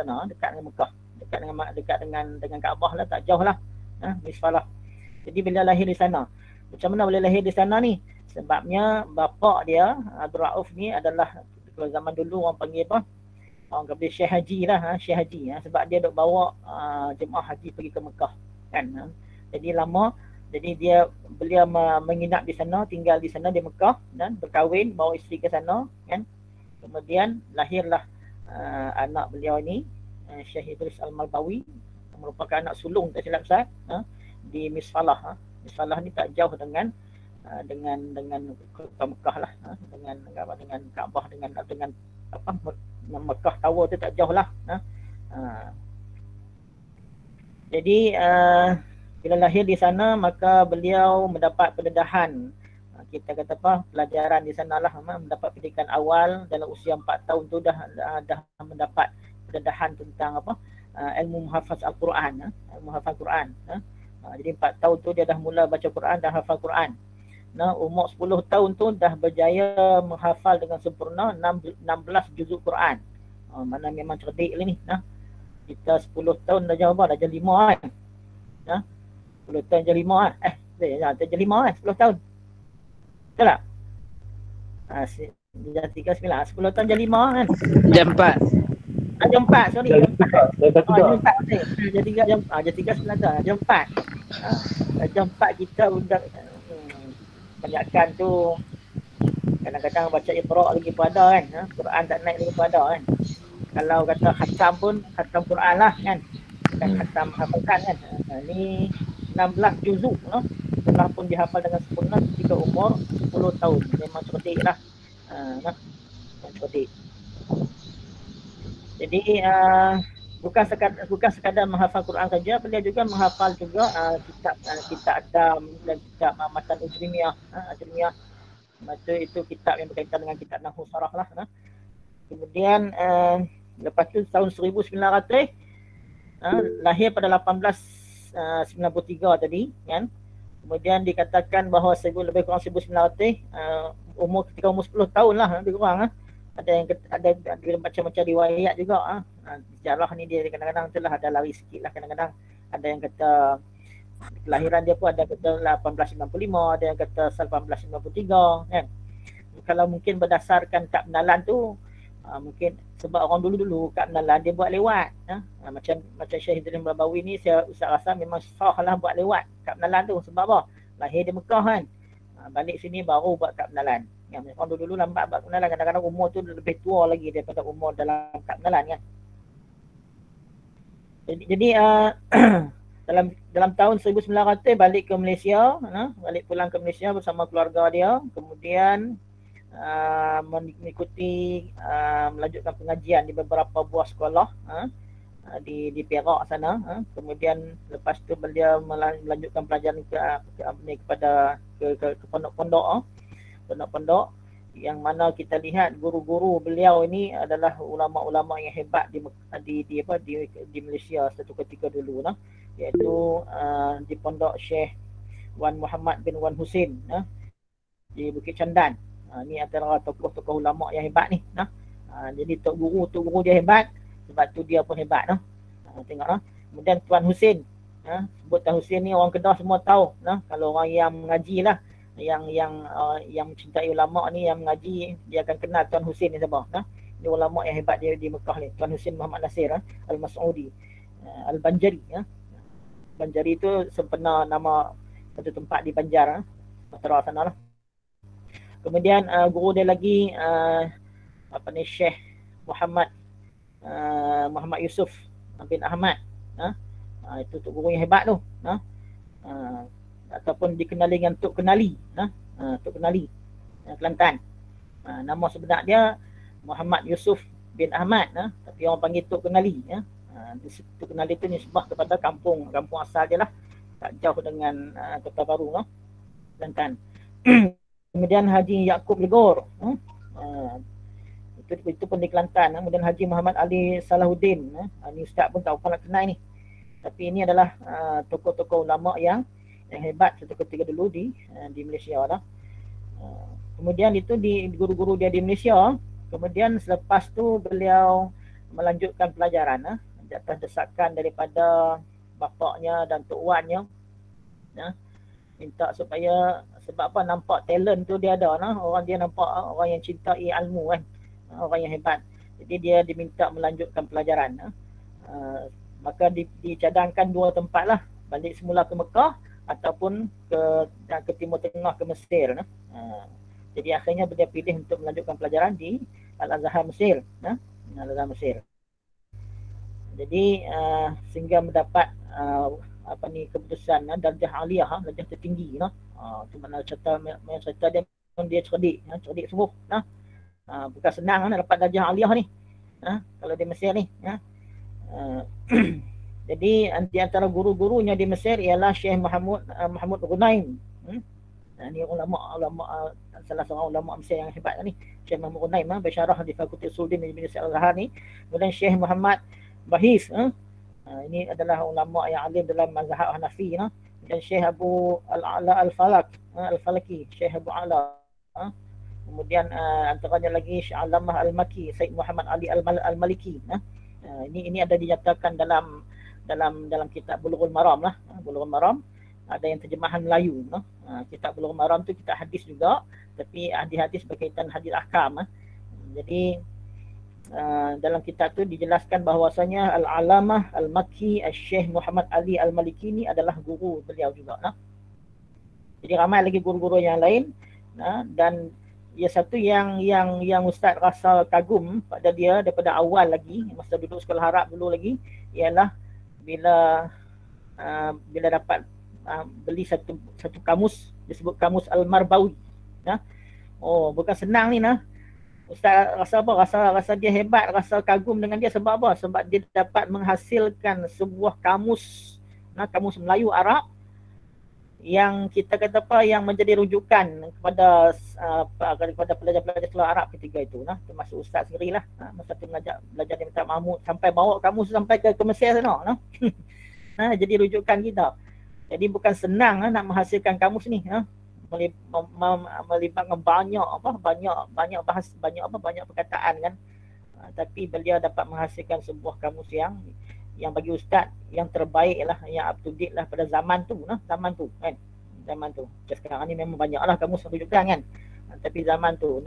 sana, dekat dengan Mekah, dekat dengan Kaabah lah, tak jauh lah, Misfalah. Jadi beliau lahir di sana. Macam mana boleh lahir di sana ni? Sebabnya bapa dia Abdul Rauf ni adalah, kalau zaman dulu orang panggil apa? Orang kata Syekh Haji lah, Syekh Haji, sebab dia duk bawa jemaah haji pergi ke Mekah kan. Jadi lama, jadi beliau menginap di sana, tinggal di sana di Mekah dan berkahwin, bawa isteri ke sana kan. Kemudian lahirlah anak beliau ni, Syekh Idris Al-Malbawi, merupakan anak sulung tak silap saya, di Misfalah. Misfalah ni tak jauh dengan kota Mekah lah, dengan Kaabah, dengan apa, Mekah Tower tu tak jauh lah. Jadi bila lahir di sana, maka beliau mendapat pendedahan, kita kata apa, pelajaran di sana lah, mendapat pendidikan awal. Dalam usia 4 tahun tu dah mendapat pendedahan tentang apa, ilmu menghafaz Al-Quran, ilmu hafal Quran. Jadi 4 tahun tu dia dah mula baca Quran, dah hafal Quran. Umur 10 tahun tu dah berjaya menghafal dengan sempurna 16 juzuk Quran. Mana memang cerdik lah ni. Kita 10 tahun dah jawab, dah jadi 5 kan. 10 tahun jadi 5 kan. Dah jadi 5 kan, 10 tahun. Betul tak? Dia 39, 10 tahun jadi 5 kan. Jam 4. Jam 4, sorry. Jam 4. Jam 3 9 tahun. Jam 4. Jam 4 kita undang. Kebanyakan tu kadang-kadang baca Iqra lagi pada kan, Quran tak naik lagi pada kan. Kalau kata khatam pun khatam Quran lah kan, bukan khatam hafalkan kan. Ni 16 juzuk telah pun dihafal dengan sempurna ketika umur 10 tahun. Memang cerdik lah, memang cerdik. Jadi bukan sekadar menghafal Quran saja, beliau juga menghafal juga kitab Adam dan kitab Matan Ujrimiyah. Itu kitab yang berkaitan dengan kitab Nahwu Sarah lah. Kemudian lepas tu tahun 1900 lahir pada 1893 tadi kan. Kemudian dikatakan bahawa lebih kurang 1900 ketika umur 10 tahun lah lebih kurang. Ada macam-macam riwayat juga. Sejarah ni dia kadang-kadang itulah ada lari sikit lah, kadang-kadang ada yang kata kelahiran dia pun ada kata 1895, ada yang kata 1893 kan. Kalau mungkin berdasarkan kad penalan tu, mungkin sebab orang dulu kad penalan dia buat lewat. Macam Syekh Idris Al-Malbawi ni saya rasa memang sah lah buat lewat kad penalan tu. Sebab apa? Lahir di Mekah kan, balik sini baru buat kad penalan. Yang orang dulu lambat buat kenalan, kadang-kadang umur tu lebih tua lagi daripada umur dalam kad kenalan kan. Jadi dalam tahun 1900 balik ke Malaysia, balik pulang ke Malaysia bersama keluarga dia. Kemudian mengikuti melanjutkan pengajian di beberapa buah sekolah di Perak sana. Kemudian lepas tu beliau melanjutkan pelajaran kepada pondok-pondok yang mana kita lihat guru-guru beliau ini adalah ulama-ulama yang hebat di Malaysia satu ketika dulu, iaitu di pondok Syekh Wan Muhammad bin Wan Husin di Bukit Candan. Ni antara tokoh-tokoh ulama yang hebat ni. Jadi tok guru dia hebat, sebab tu dia pun hebat. Tengok. Kemudian Tuan Husin, sebut Tuan Husin ni orang Kedah semua tahu. Kalau orang yang mengaji lah, yang mencintai ulama ni, yang mengaji, dia akan kenal Tuan Husin ni siapa. Dia ulama yang hebat dia di Mekah ni, Tuan Husin Muhammad Nasir Al-Mas'udi Al-Banjari. Banjari tu sempena nama satu tempat di Banjar, Batara sana lah. Kemudian guru dia lagi Syekh Muhammad Yusuf bin Ahmad. Itu tu guru yang hebat tu. Ataupun dikenali dengan Tok Kenali, Tok Kenali Kelantan. Nama sebenar dia Muhammad Yusuf bin Ahmad, tapi orang panggil Tok Kenali. Tok Kenali tu nisbah kepada kampung asal dia lah, tak jauh dengan Kota Baru, Kelantan. Kemudian Haji Yaakob Legor, itu pun di Kelantan. Kemudian Haji Muhammad Ali Salahuddin, ni ustaz pun tak pernah kenal ni, tapi ini adalah tokoh-tokoh ulama yang hebat satu ketika dulu di Malaysia lah. Kemudian itu di guru-guru dia di Malaysia. Kemudian selepas tu beliau melanjutkan pelajaran di atas desakan daripada bapaknya dan tok wannya. Minta supaya, sebab apa, nampak talent tu dia ada orang dia nampak orang yang cintai ilmu kan, orang yang hebat. Jadi dia diminta melanjutkan pelajaran. Maka dicadangkan dua tempat lah, balik semula ke Mekah ataupun ke Timur Tengah, ke Mesir. Jadi akhirnya dia pilih untuk melanjutkan pelajaran di Al-Azhar Mesir. Al-Azhar Mesir. Jadi sehingga mendapat keputusan darjah aliyah, darjah tertinggi. Tu makna serta dia cerdik sungguh. Bukan senang nak dapat darjah aliyah ni. Kalau di Mesir ni. Jadi di antara guru-gurunya di Mesir ialah Syekh Mahmud Ghunaim. Ini ulama salah seorang ulama Mesir yang hebat ni, Syekh Mahmud Ghunaim, bersyarah di Fakulti Usuluddin Universiti Al-Azhar ni. Kemudian Syekh Muhammad Bahis, ini adalah ulama yang alim dalam mazhab Hanafi. Dan Syekh Abu Al-A'la Al-Falaki, Syekh Abu A'la. Kemudian antaranya lagi Syekh Alamah Al-Maki, Syed Muhammad Ali Al-Maliki. Ini ada dinyatakan dalam kitab Bulughul Maram lah. Bulughul Maram ada yang terjemahan Melayu. Kitab Bulughul Maram tu kitab hadis juga, tapi hadis berkaitan hadis ahkam. Jadi dalam kitab tu dijelaskan bahawasanya Al-Alamah Al-Makki Syekh Muhammad Ali Al-Maliki ni adalah guru beliau juga. Jadi ramai lagi guru-guru yang lain. Dan satu yang Ustaz rasa kagum pada dia daripada awal lagi, masa duduk sekolah Arab dulu lagi, ialah bila dapat beli satu kamus, disebut kamus Al-Marbawi. Bukan senang ni. Ustaz rasa apa? Rasa dia hebat, rasa kagum dengan dia sebab apa? Sebab dia dapat menghasilkan sebuah kamus, kamus Melayu Arab yang kita kata apa, yang menjadi rujukan kepada pelajar-pelajar sekolah Arab ketika itu, termasuk Ustaz sendirilah. Masa tu belajar di Mata Mahmud sampai bawa kamus sampai ke Mesir sana. Jadi rujukan kita. Jadi bukan senang nak menghasilkan kamus ni. Melibatkan banyak perkataan kan. Tapi beliau dapat menghasilkan sebuah kamus yang bagi ustaz yang terbaik lah, yang up to date lah pada zaman tu kan. Zaman tu. Sekarang ni memang banyaklah kamus rujukan kan. Tapi zaman tu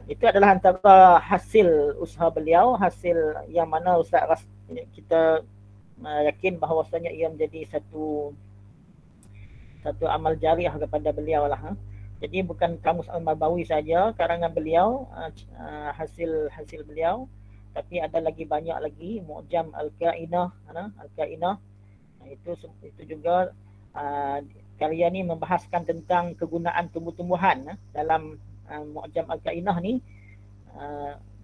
itu adalah antara hasil usaha beliau, hasil yang mana ustaz kita yakin bahawasanya ia menjadi satu amal jariah kepada beliau lah. Jadi bukan kamus Al-Marbawi saja karangan beliau, hasil beliau, tapi ada lagi banyak lagi Mu'jam Al-Kainah. Itu juga karya ni membahaskan tentang kegunaan tumbuh-tumbuhan. Dalam Mu'jam Al-Kainah ni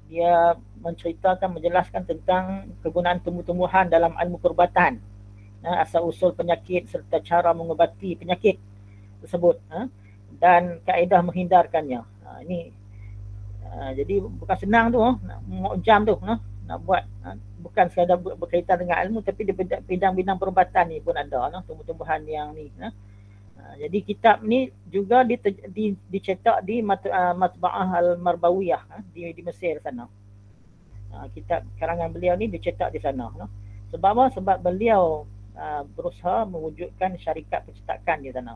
dia menjelaskan tentang kegunaan tumbuh-tumbuhan dalam ilmu perubatan, asal-usul penyakit serta cara mengubati penyakit tersebut, dan kaedah menghindarkannya. Jadi bukan senang tu, mu'jam tu nak buat, bukan sekadar berkaitan dengan ilmu, tapi di bidang-bidang perubatan ni pun ada tumbuh-tumbuhan yang ni. Jadi kitab ni juga dicetak di Matba'ah Al-Marbawiyah di Mesir sana. Kitab karangan beliau ni dicetak di sana. Sebab apa? Sebab beliau berusaha mewujudkan syarikat percetakan di sana.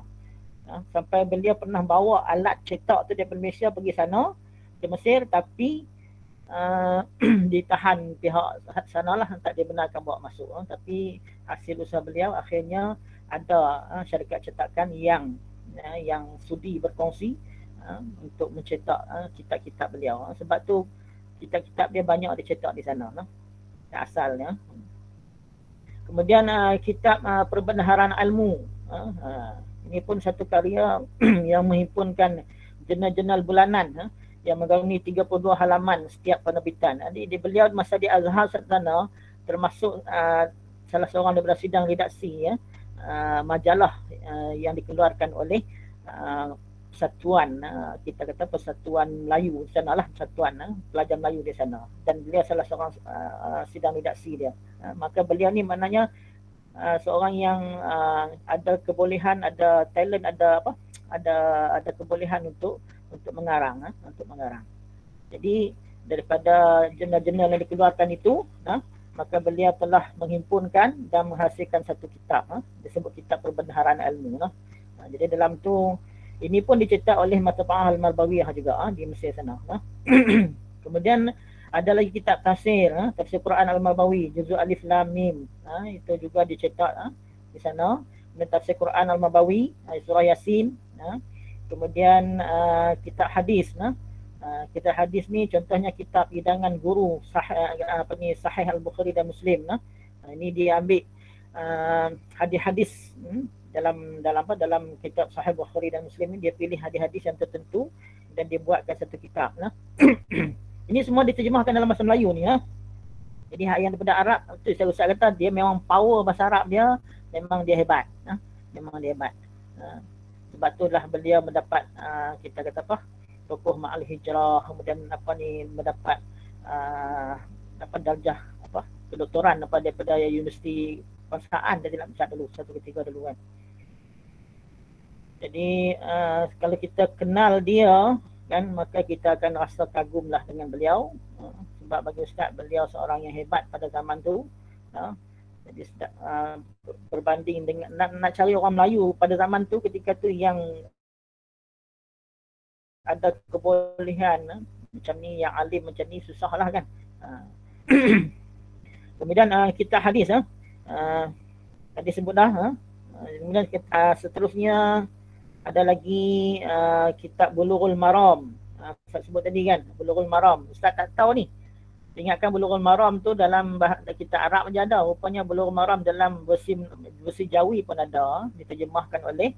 Sampai beliau pernah bawa alat cetak tu daripada Malaysia pergi sana, ke Mesir, tapi ditahan pihak sana lah, tak dibenarkan bawa masuk. Tapi hasil usaha beliau akhirnya ada syarikat cetakan yang sudi berkongsi untuk mencetak kitab-kitab beliau. Sebab tu kitab-kitab dia banyak dicetak di sana asalnya. Kemudian kitab Perbendaharaan Ilmu. Ini pun satu karya yang menghimpunkan jurnal-jurnal bulanan yang menggaungi 32 halaman setiap penerbitan. Jadi beliau masa di Azhar sana termasuk salah seorang daripada sidang redaksi majalah yang dikeluarkan oleh persatuan, kita kata persatuan Melayu di sana lah, persatuan pelajar Melayu di sana, dan beliau salah seorang sidang redaksi dia. Maka beliau ni maknanya seorang yang ada kebolehan, ada talent, ada kebolehan untuk mengarang, Jadi daripada jurnal-jurnal yang dikeluarkan itu, maka beliau telah menghimpunkan dan menghasilkan satu kitab, disebut kitab Perbendaharaan Ilmu. Jadi dalam tu ini pun dicetak oleh Matba'ah Al-Marbawiyah juga di Mesir sana. Kemudian ada lagi kitab tafsir, tafsir Quran Al-Marbawi, Juzul Alif Lam Mim. Itu juga dicetak di sana. Kemudian tafsir Quran Al-Marbawi, surah Yasin. Kemudian kitab hadis. Kitab hadis ni contohnya kitab hidangan guru Sahih Al-Bukhari dan Muslim. Ini dia ambil hadis-hadis dalam kitab Sahih Bukhari dan Muslim ni, dia pilih hadis-hadis yang tertentu dan dia buatkan satu kitab. Ini semua diterjemahkan dalam bahasa Melayu ni. Jadi hak yang daripada Arab tu saya usah kata dia memang power bahasa Arab dia, memang dia hebat. Memang dia hebat. Sebab itulah beliau mendapat kita kata apa, tokoh Ma'al Hijrah, kemudian mendapat darjah kedoktoran daripada Universiti Kebangsaan dia tidak macam dulu, satu ketiga dulu kan. Jadi kalau kita kenal dia kan, maka kita akan rasa kagumlah dengan beliau, sebab bagi Ustaz beliau seorang yang hebat pada zaman tu. Jadi berbanding dengan nak cari orang Melayu pada zaman tu, ketika tu yang ada kebolehan macam ni, yang alim macam ni, susahlah kan. Kemudian kita hadis tadi sebut dah. Kemudian seterusnya ada lagi kitab Bulughul Maram. Ustaz sebut tadi kan, Bulughul Maram. Ustaz tak tahu ni. Ingatkan Bulughul Maram tu dalam kitab Arab je ada. Rupanya Bulughul Maram dalam versi Jawi pun ada, diterjemahkan oleh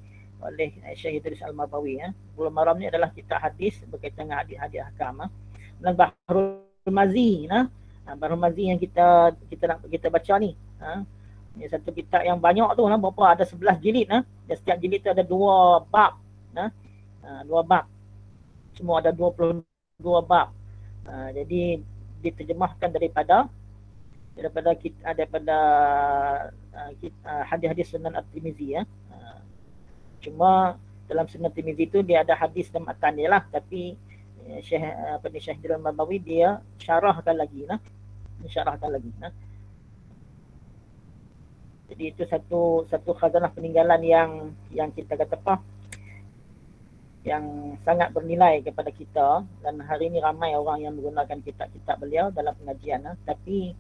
Syekh Idris Al-Marbawi. Bulughul Maram ni adalah kitab hadis berkaitan dengan hadis-hadis ahkam. Dan Bahrul Mazi, Bahrul Mazi yang kita baca ni. Ini satu kitab yang banyak tu, berapa ada 11 jilid. Dan setiap jilid tu ada 2 bab. 2 bab. Semua ada 22 bab. Jadi diterjemahkan daripada hadis-hadis Sunan At-Tirmizi. Cuma dalam Sunan At-Tirmizi tu dia ada hadis dan matan dia lah, tapi Syekh Idris Al-Marbawi dia syarahkan lagi. Jadi itu satu khazanah peninggalan yang kita kata apa, yang sangat bernilai kepada kita. Dan hari ini ramai orang yang menggunakan kitab-kitab beliau dalam pengajian. Tapi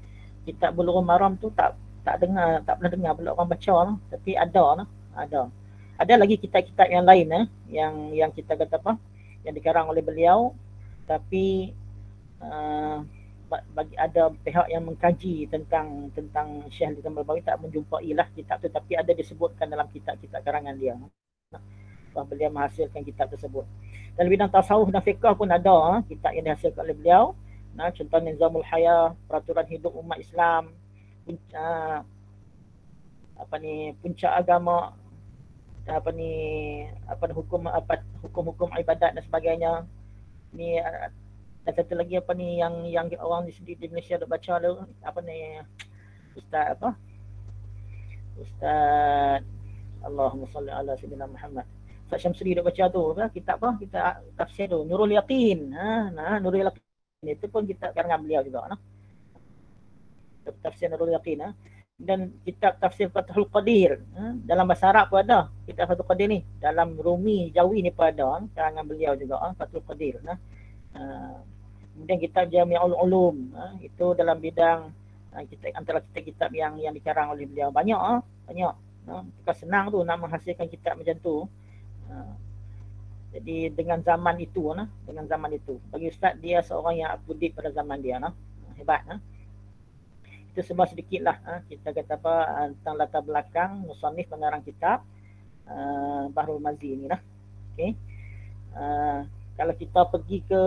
kitab Bulughul Maram tu tak pernah dengar pula orang baca. Tapi ada. Ada lagi kitab-kitab yang lain yang kita kata apa, yang dikarang oleh beliau, tapi bagi ada pihak yang mengkaji tentang Syekh Idris Al-Marbawi tak menjumpai lah kitab tu, tapi ada disebutkan dalam kitab-kitab karangan dia bahawa beliau menghasilkan kitab tersebut. Dalam bidang tasawuf dan fiqh pun ada kitab yang dihasilkan oleh beliau. Contoh Nizamul Hayah, peraturan hidup umat Islam, puncak agama, hukum-hukum ibadat dan sebagainya. Ni dan satu lagi yang orang di Malaysia dah baca tu, Ustaz Allahumma salli ala sayyidina Muhammad, Ustaz Syamsuri dah baca tu, kitab tafsir tu, Nurul Yaqin. Nurul Yaqin itu pun kitab karangan beliau juga. Tafsir Nurul Yaqin. Dan kitab tafsir Fathul Qadir, dalam bahasa Arab pun ada kitab Fathul Qadir ni. Dalam Rumi Jawi ni pun ada karangan beliau juga, Fathul Qadir. Kemudian kitab Jami'ul Ulum, itu dalam bidang antara kitab-kitab yang dikarang oleh beliau. Banyak. Bukan senang tu nak menghasilkan kitab macam tu. Jadi dengan zaman itu, bagi Ustaz dia seorang yang up to date pada zaman dia. Hebat. Itu sebab sedikit lah kita kata apa tentang latar belakang musannif pengarang kitab Bahrul Mazi ni lah. Okay. Kalau kita pergi ke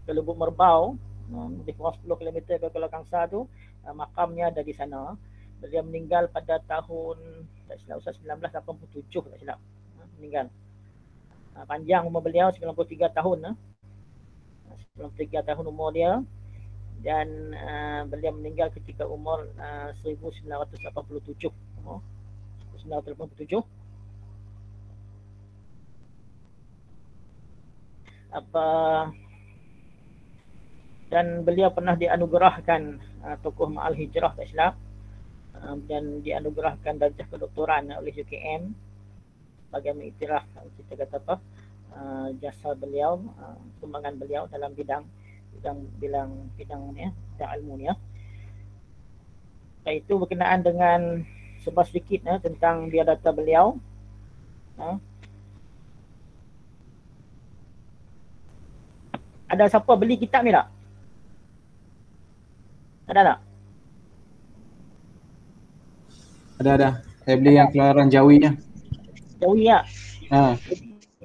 Lubuk Merbau, lebih kurang 10 km ke Kuala Kangsar tu, makamnya ada di sana. Beliau meninggal pada tahun 1987 tak silap. Meninggal. Panjang umur beliau 93 tahun. 93 tahun umur dia. Dan beliau meninggal ketika umur 1987. 1987. Dan beliau pernah dianugerahkan tokoh Ma'al Hijrah ke Islam, dan dianugerahkan darjah kedoktoran oleh UKM sebagai mengiktiraf kita kata apa jasa beliau, sumbangan beliau dalam bidang ya, bidang ilmu ni ya. Itu berkenaan dengan sebuah sedikit tentang biodata beliau. Ada siapa beli kitab ni tak? Ada tak? Ada. Saya beli yang keluaran Jawinya. Jawi tak?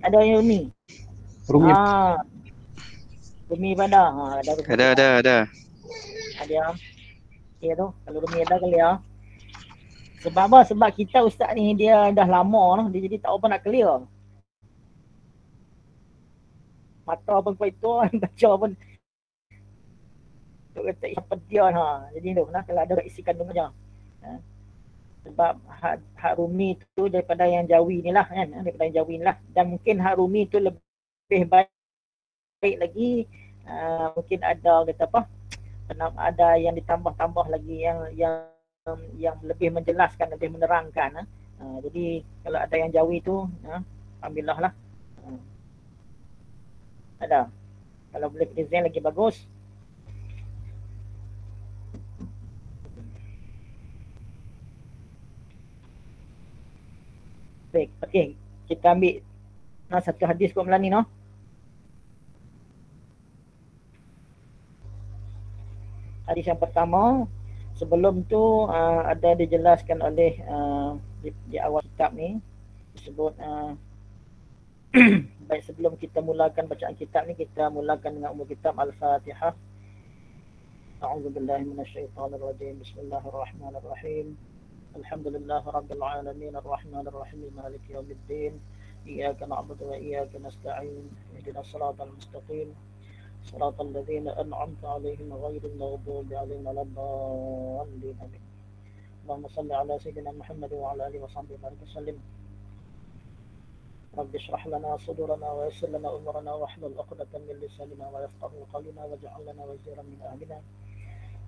Ada yang Rumi? Rumi. Rumi pada? Ada. Ada. Okay tu. Kalau Rumi ada kali ya. Sebab apa? Sebab kita ustaz ni dia dah lama dia jadi tak apa nak clear. Mata pun kuat itu, baca pun tu kata apa dia jadi tu kalau ada isi kandung aja. Sebab hak Rumi tu daripada yang Jawi ni lah kan, daripada yang Jawi ni lah. Dan mungkin hak Rumi tu lebih baik lagi, mungkin ada kata apa, ada yang ditambah-tambah lagi yang lebih menjelaskan, lebih menerangkan. Jadi kalau ada yang Jawi tu, ambillah lah. Ada. Kalau boleh design lagi bagus. Baik, okey. Kita ambil satu hadis kot malam ni Hadis yang pertama, sebelum tu ada dijelaskan oleh di awal kitab ni disebut baik sebelum kita mulakan bacaan kitab ni, kita mulakan dengan umur kitab Al-Fatihah. A'udzubillahi minasyaitonirrajim. Bismillahirrahmanirrahim. Alhamdulillahi rabbil alamin arrahmanirrahim maliki yaumiddin. Iyyaka na'budu wa iyyaka nasta'in. Ihdinas siratal mustaqim. Siratal ladzina an'amta 'alaihim ghairil maghdubi 'alaihim waladdallin. Amin. Allahumma shalli 'ala sayyidina Muhammad wa 'ala alihi wa sahbihi wa sallim. رب اشرح لنا صدورنا ويسر لنا امورنا واحلل عقدة من لساننا ويفقهوا قولنا واجعل لنا وزيرا من اهلنا.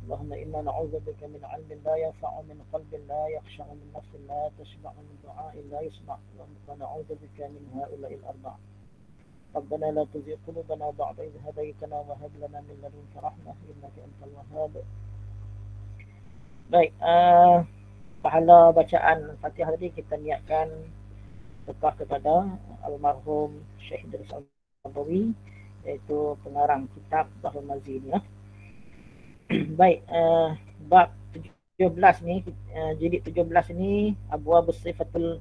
اللهم انا نعوذ بك من علم لا ينفع، من قلب لا يخشع، من نفس لا تشبع، من دعاء لا يسمع، ونعوذ بك من هؤلاء الاربعه. ربنا لا تزغ قلوبنا بعد إذ هديتنا وهب لنا من لدنك رحمة إنك أنت الوهاب. Baik, pahala bacaan Fatihah tadi kita niatkan sedekah kepada almarhum Syekh Idris Al-Nabawi, iaitu pengarang kitab Bahrul Mazid ya. Baik, bab 17 ni, jilid 17 ni Abwabus Sifatul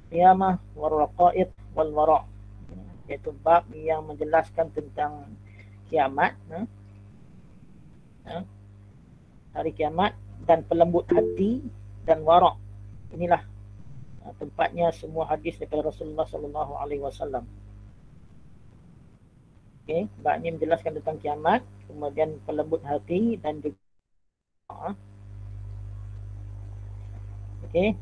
Qiyamah wal Raqaid wal Wara', iaitu bab yang menjelaskan tentang kiamat, hari kiamat dan pelembut hati dan wara'. Inilah tempatnya semua hadis daripada Rasulullah sallallahu alaihi wasallam. Okey, bab ini menjelaskan tentang kiamat, kemudian pelembut hati dan juga okey.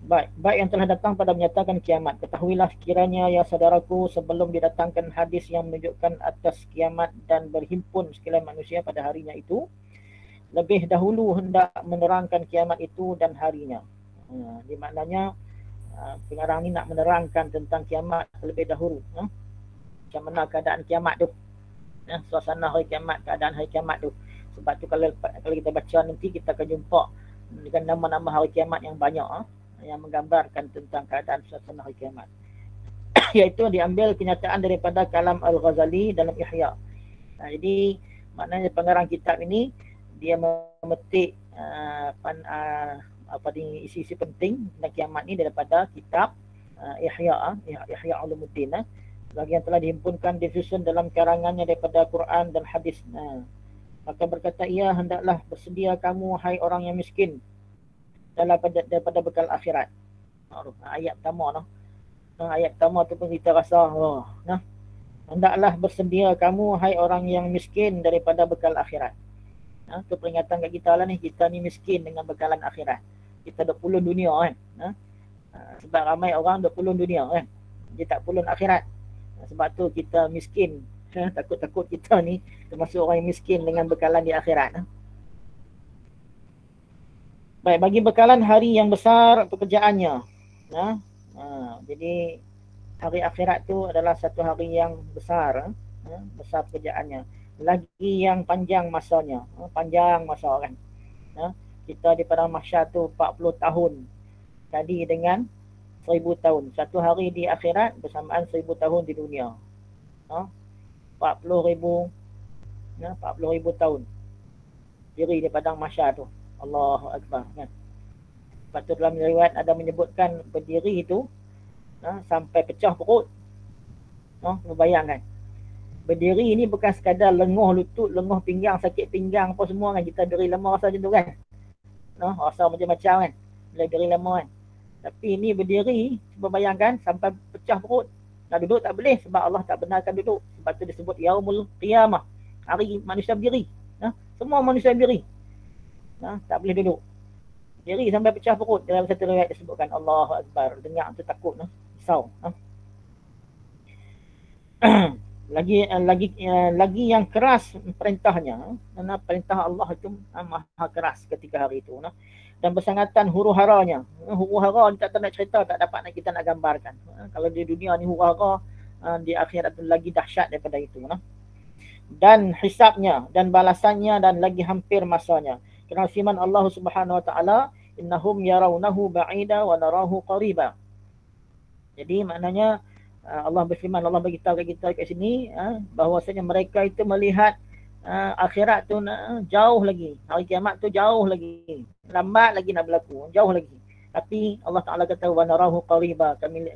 Baik yang telah datang pada menyatakan kiamat. Ketahuilah sekiranya ya saudaraku, sebelum didatangkan hadis yang menunjukkan atas kiamat dan berhimpun sekalian manusia pada harinya itu, lebih dahulu hendak menerangkan kiamat itu dan harinya. Di maknanya pengarang ni nak menerangkan tentang kiamat terlebih dahulu. Macam mana keadaan kiamat tu, suasana hari kiamat, keadaan hari kiamat tu. Sebab tu kalau kita baca nanti, kita akan jumpa dengan nama-nama hari kiamat yang banyak, yang menggambarkan tentang keadaan suasana hari kiamat. Iaitu diambil kenyataan daripada kalam Al-Ghazali dalam Ihya. Jadi maknanya pengarang kitab ini dia memetik isi-isi penting tentang kiamat ni daripada kitab Ihya Ulumuddin, bagi yang telah dihimpunkan disusun dalam karangannya daripada Quran dan hadis. Maka berkata ia, hendaklah bersedia kamu hai orang yang miskin daripada bekal akhirat. Ayat pertama ayat pertama tu pun kita rasa hendaklah bersedia kamu hai orang yang miskin daripada bekal akhirat. Itu peringatan kat kita lah ni, kita ni miskin dengan bekalan akhirat. Kita dah pulun dunia kan. Sebab ramai orang dah pulun dunia kan, dia tak pulun akhirat. Sebab tu kita miskin Takut-takut kita ni termasuk orang yang miskin dengan bekalan di akhirat. Baik, bagi bekalan hari yang besar pekerjaannya. Jadi hari akhirat tu adalah satu hari yang besar, besar pekerjaannya. Lagi yang panjang masanya, panjang masa kan. Kita di padang mahsyar tu 40 tahun tadi dengan 1000 tahun. Satu hari di akhirat bersamaan 1000 tahun di dunia. 40,000 tahun diri di padang mahsyar tu. Allahu Akbar kan. Sebab tu dalam riwayat ada menyebutkan berdiri itu sampai pecah perut. Bayangkan. Berdiri ni bukan sekadar lenguh lutut, lenguh pinggang, sakit pinggang apa semua kan. Kita diri lama rasa macam tu kan. Rasa macam-macam kan. Bila diri lama kan. Tapi ni berdiri, cuba bayangkan sampai pecah perut. Nak duduk tak boleh sebab Allah tak benarkan duduk. Sebab tu disebut Yaumul Qiyamah. Hari manusia berdiri. Semua manusia berdiri. Tak boleh duduk. Diri sampai pecah perut. Dalam satu riwayat disebutkan Allahu Akbar. Dengar tu takut. Risau. Lagi yang keras perintahnya. Karena perintah Allah itu maha keras ketika hari itu. Dan bersangatan huru-haranya. Huru-hara tak nak cerita, tak dapat kita nak gambarkan. Kalau di dunia ni huru-hara, di akhirat tu lagi dahsyat daripada itu. Dan hisabnya dan balasannya dan lagi hampir masanya. Kerana firman Allah Subhanahu Wa Taala, innahum yarawnahu ba'ida wa narahu qariba. Jadi maknanya Allah berfirman, Allah beritahu kat kita kat sini bahwasanya mereka itu melihat akhirat tu jauh lagi, hari kiamat tu jauh lagi, lambat lagi nak berlaku, jauh lagi. Tapi Allah Taala kata wa narahu qariba, kami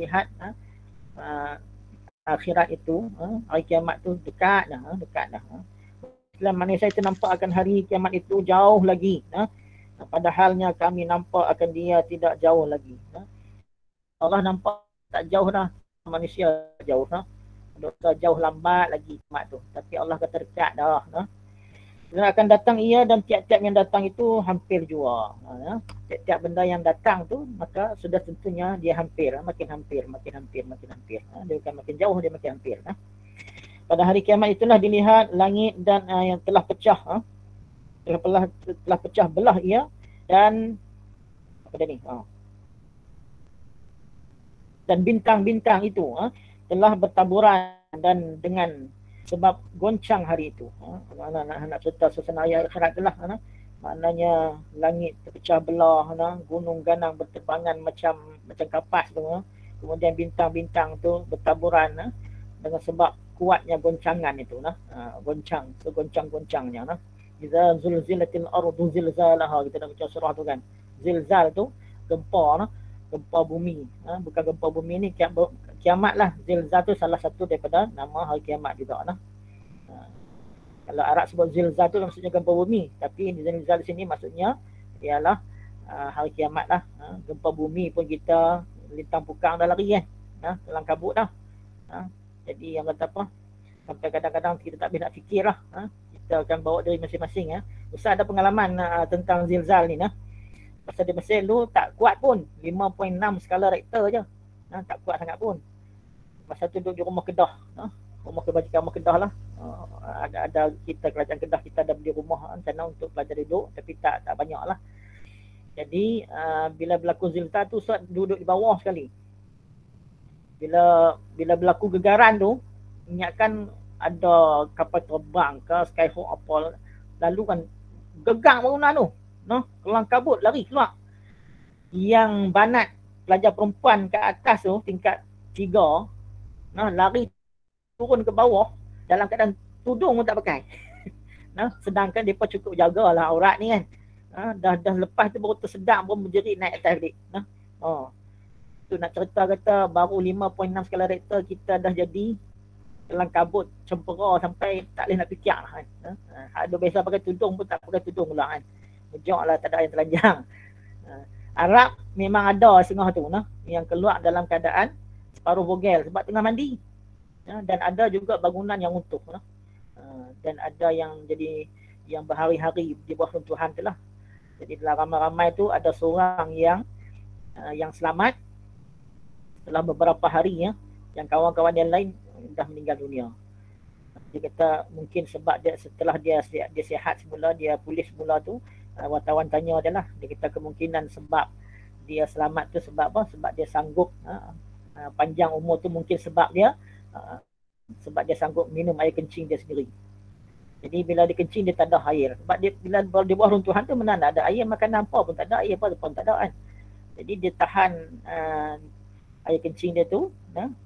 lihat akhirat itu, hari kiamat tu dekat dah. Dalam manusia itu nampak akan hari kiamat itu jauh lagi. Padahalnya kami nampak akan dia tidak jauh lagi. Allah nampak tak jauh dah, manusia jauh. Doktor jauh lambat lagi kiamat tu. Tapi Allah kata dekat dah. Dan akan datang ia dan tiap-tiap yang datang itu hampir jua. Tiap-tiap benda yang datang tu maka sudah tentunya dia hampir. Makin hampir. Dia bukan makin jauh, dia makin hampir. Pada hari kiamat itulah dilihat langit dan yang telah pecah. Telah pecah belah ia dan apa dia ni? Dan bintang-bintang itu telah bertaburan dan dengan sebab goncang hari itu. Nak cerita suasana ayat akhirat itulah. Maknanya langit terpecah belah, gunung ganang berterbangan macam kapas tu. Kemudian bintang-bintang tu bertaburan dengan sebab kuatnya goncangan itu. Goncang-goncangnya. Iza zulzilatil ardu zilzalaha, kita dah baca surah tu kan. Zilzal tu gempa, gempa bumi. Bukan gempa bumi ni kiamat lah. Zilzal tu salah satu daripada nama hari kiamat juga. Kalau Arab sebut zilzal tu maksudnya gempa bumi, tapi zilzal di sini maksudnya ialah hari kiamat lah. Gempa bumi pun kita lintang pukang dah lari kan. Kelang kabut dah. Jadi yang kata apa, sampai kadang-kadang kita tak boleh nak fikir lah. Kita akan bawa dari masing-masing. Ustaz ada pengalaman tentang zilzal ni. Pasal di Mesir tu tak kuat pun, 5.6 skala Richter je. Tak kuat sangat pun. Masa tu duduk di rumah Kedah. Rumah Kedah lah. Ada kita kerajaan Kedah, kita ada beli rumah sana untuk pelajar duduk, tapi tak banyak lah. Jadi bila berlaku zilzal tu Ustaz duduk di bawah sekali. Bila berlaku gegaran tu, ingatkan ada kapal terbang ke Skyhawk apa, lalu kan gegang bangunan tu. Kelang kabut lari keluar. Yang banat pelajar perempuan ke atas tu tingkat 3, lari turun ke bawah dalam keadaan tudung pun tak pakai. Sedangkan mereka cukup jagalah aurat ni kan. Dah lepas tu baru tersedar pun berjerit naik atas balik. Tu nak cerita kata baru 5.6 skala Richter kita dah jadi kelang kabut, cempera sampai tak boleh nak fikir lah kan. Ada biasa pakai tudung pun tak pakai tudung pula kan. Mejak lah, tak ada yang telanjang. Arab memang ada setengah tu yang keluar dalam keadaan separuh bogel sebab tengah mandi. Dan ada juga bangunan yang runtuh. Dan ada yang jadi yang berhari-hari di bawah runtuhan tu lah. Jadi dalam ramai-ramai tu ada seorang yang selamat setelah beberapa hari yang kawan-kawan yang lain dah meninggal dunia. Dia kata mungkin sebab dia setelah dia sihat semula, dia pulih semula tu, wartawan tanya dia lah. Dia kata kemungkinan sebab dia selamat tu sebab apa? Sebab dia sanggup panjang umur tu mungkin sebab dia sanggup minum air kencing dia sendiri. Jadi bila dia kencing dia tak ada air. Sebab dia bila di bawah runtuhan tu mana ada air, makanan apa pun tak ada, air apa pun tak ada kan. Jadi dia tahan air kencing dia tu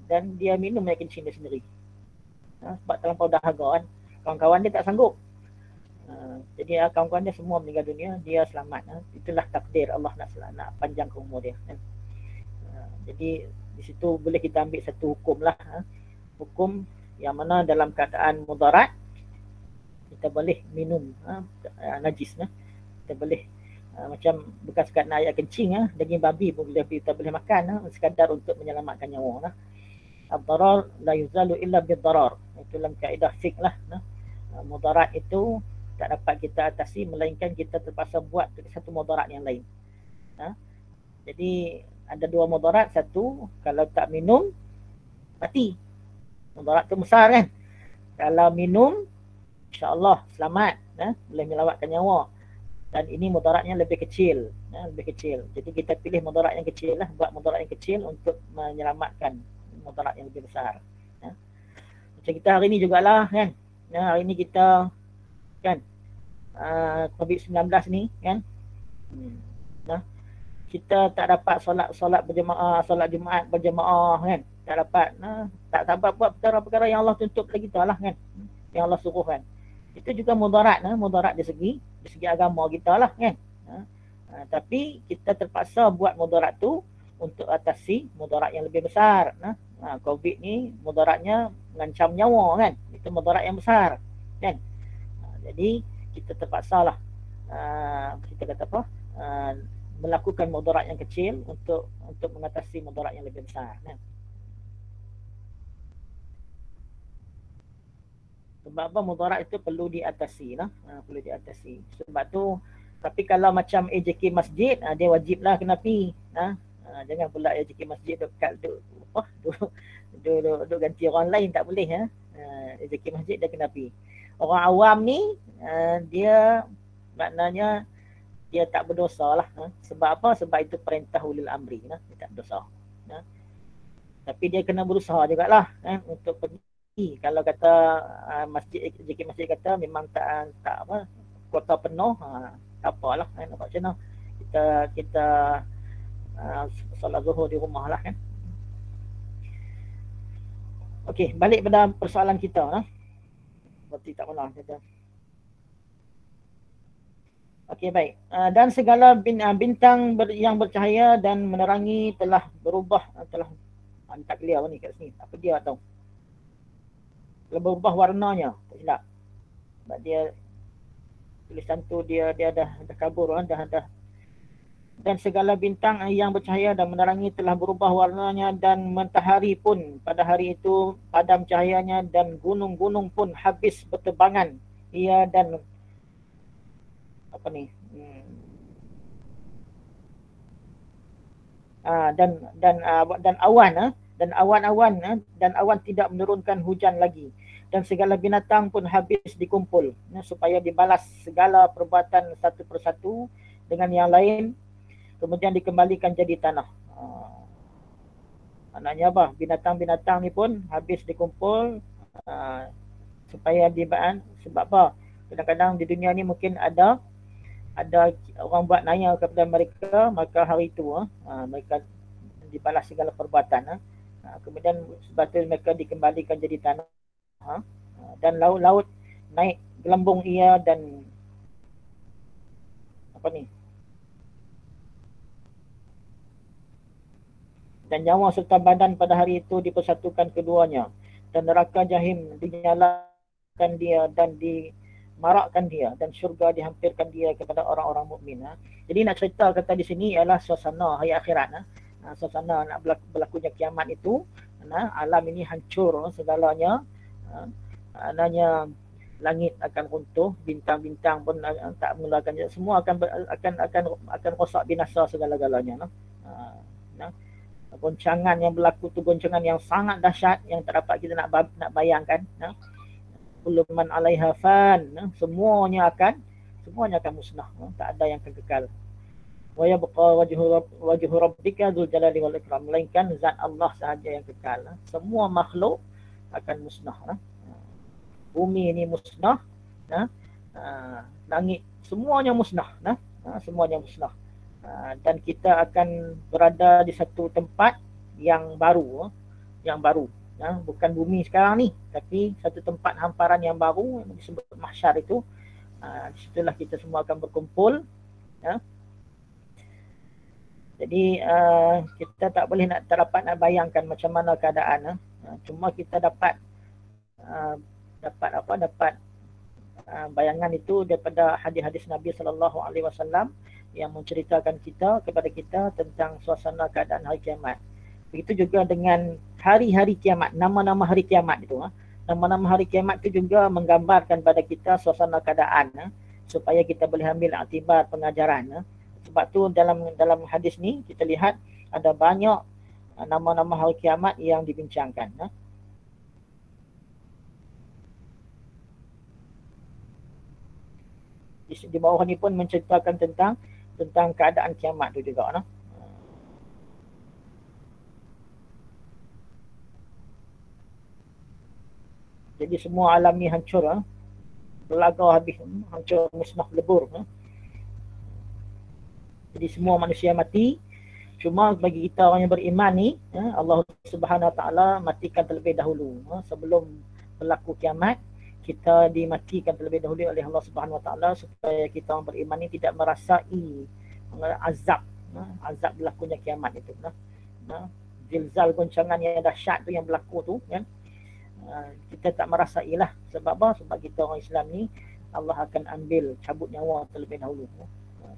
dan dia minum air kencing dia sendiri. Sebab terlampau dahaga kan. Kawan-kawan dia tak sanggup. Jadi kawan-kawan dia semua meninggal dunia, dia selamat. Itulah takdir Allah nak panjangkan umur dia. Jadi di situ boleh kita ambil satu hukum lah. Hukum yang mana dalam keadaan mudarat kita boleh minum najis. Kita boleh macam bukan sekadar air kencing, daging babi pun kita boleh makan sekadar untuk menyelamatkan nyawa. Ad-darar la yuzalu illa bid-darar. Itu dalam kaedah fiqh lah. Mudarat itu tak dapat kita atasi melainkan kita terpaksa buat satu mudarat yang lain. Jadi ada dua mudarat. Satu, kalau tak minum mati. Mudarat tu besar kan. Kalau minum insya-Allah selamat, boleh menyelamatkan nyawa. Dan ini mudaratnya lebih kecil, lebih kecil. Jadi kita pilih mudarat yang kecil lah, buat mudarat yang kecil untuk menyelamatkan mudarat yang lebih besar. Macam kita hari ni jugalah kan. Hari ni kita kan COVID-19 ni kan. Kita tak dapat solat berjemaah, solat Jumaat berjemaah kan. Tak dapat, tak dapat buat perkara-perkara yang Allah tuntut kepada kita lah kan. Yang Allah suruh kan. Itu juga mudarat, mudarat dari segi agama kita lah kan. Tapi kita terpaksa buat mudarat tu untuk atasi mudarat yang lebih besar. COVID ni mudaratnya mengancam nyawa kan. Itu mudarat yang besar kan. Jadi kita terpaksalah kita kata apa? Melakukan mudarat yang kecil untuk mengatasi mudarat yang lebih besar kan. Sebab apa mudarat itu perlu diatasi lah, perlu diatasi. Sebab tu, tapi kalau macam AJK masjid, dia wajiblah kena pi. Jangan pula AJK masjid duk ganti orang lain, tak boleh. AJK masjid dia kena pi. Orang awam ni dia maknanya dia tak berdosa lah. Sebab apa? Sebab itu perintah ulil amri, dia tak berdosa. Tapi dia kena berusaha jugalah untuk pergi. Kalau kata masjid JK masjid kata memang tak apa kuota penuh, tak apalah nampak macam mana kita solat zuhur di rumah lah kan. Okey, balik pada persoalan kita berarti tak malah kita. Okey, baik. Dan segala bintang yang bercahaya dan menerangi telah berubah, telah tak clear ni kat sini. Apa dia tahu? Telah berubah warnanya, tak silap. Sebab dia tulisan tu dia dah kabur dah. Dan segala bintang yang bercahaya dan menerangi telah berubah warnanya, dan matahari pun pada hari itu padam cahayanya, dan gunung-gunung pun habis bertebangan ia, dan apa ni? Dan awan dan awan-awan dan awan tidak menurunkan hujan lagi, dan segala binatang pun habis dikumpul supaya dibalas segala perbuatan satu persatu dengan yang lain, kemudian dikembalikan jadi tanah. Maknanya apa? Binatang-binatang ni pun habis dikumpul supaya dibaan. Sebab apa? Kadang-kadang di dunia ni mungkin ada orang buat naya kepada mereka, maka hari itu mereka dibalas segala perbuatan. Kemudian sebab itu mereka dikembalikan jadi tanah, dan laut-laut naik gelembung ia, dan apa ni, dan nyawa serta badan pada hari itu dipersatukan keduanya, dan neraka jahim dinyalakan dia dan dimarakkan dia, dan syurga dihampirkan dia kepada orang-orang mukmin. Jadi nak cerita kata di sini ialah suasana hari akhirat. Suasana nak berlakunya kiamat itu, alam ini hancur segalanya. Maknanya langit akan runtuh, bintang-bintang pun tak mengeluarkan, semua akan rosak binasa segala-galanya. Goncangan yang berlaku tu goncangan yang sangat dahsyat, yang tak dapat kita nak bayangkan. kullu man 'alaiha fan, semuanya akan musnah, tak ada yang kekal. Wa yabqa wajhu rabbika dzul jalali wal ikram, melainkan zat Allah sahaja yang kekal. Semua makhluk akan musnah. Bumi ini musnah, langit semuanya musnah, semuanya musnah. Dan kita akan berada di satu tempat yang baru, bukan bumi sekarang ni, tapi satu tempat hamparan yang baru yang disebut mahsyar itu. Di situlah kita semua akan berkumpul. Jadi kita tak dapat nak bayangkan macam mana keadaan. Cuma kita dapat bayangan itu daripada hadis-hadis Nabi SAW yang menceritakan kepada kita tentang suasana keadaan hari kiamat. Begitu juga dengan hari-hari kiamat, nama-nama hari kiamat itu. Nama-nama hari kiamat itu juga menggambarkan pada kita suasana keadaan, supaya kita boleh ambil iktibar pengajaran. Sebab tu dalam hadis ni kita lihat ada banyak nama-nama hari kiamat yang dibincangkan. Di bawah ni pun menceritakan tentang keadaan kiamat tu juga. Jadi semua alam ni hancur, berlaga habis, hancur, musnah, lebur. Jadi semua manusia mati. Cuma bagi kita orang yang beriman ni, Allah Subhanahu Wa Taala matikan terlebih dahulu. Sebelum berlaku kiamat, kita dimatikan terlebih dahulu oleh Allah Subhanahu Wa Taala supaya kita orang beriman ni tidak merasai azab berlakunya kiamat itu. Zilzal, goncangan yang dahsyat tu yang berlaku tu, kan? Kita tak merasailah. Sebab apa? Sebab kita orang Islam ni, Allah akan cabut nyawa terlebih dahulu.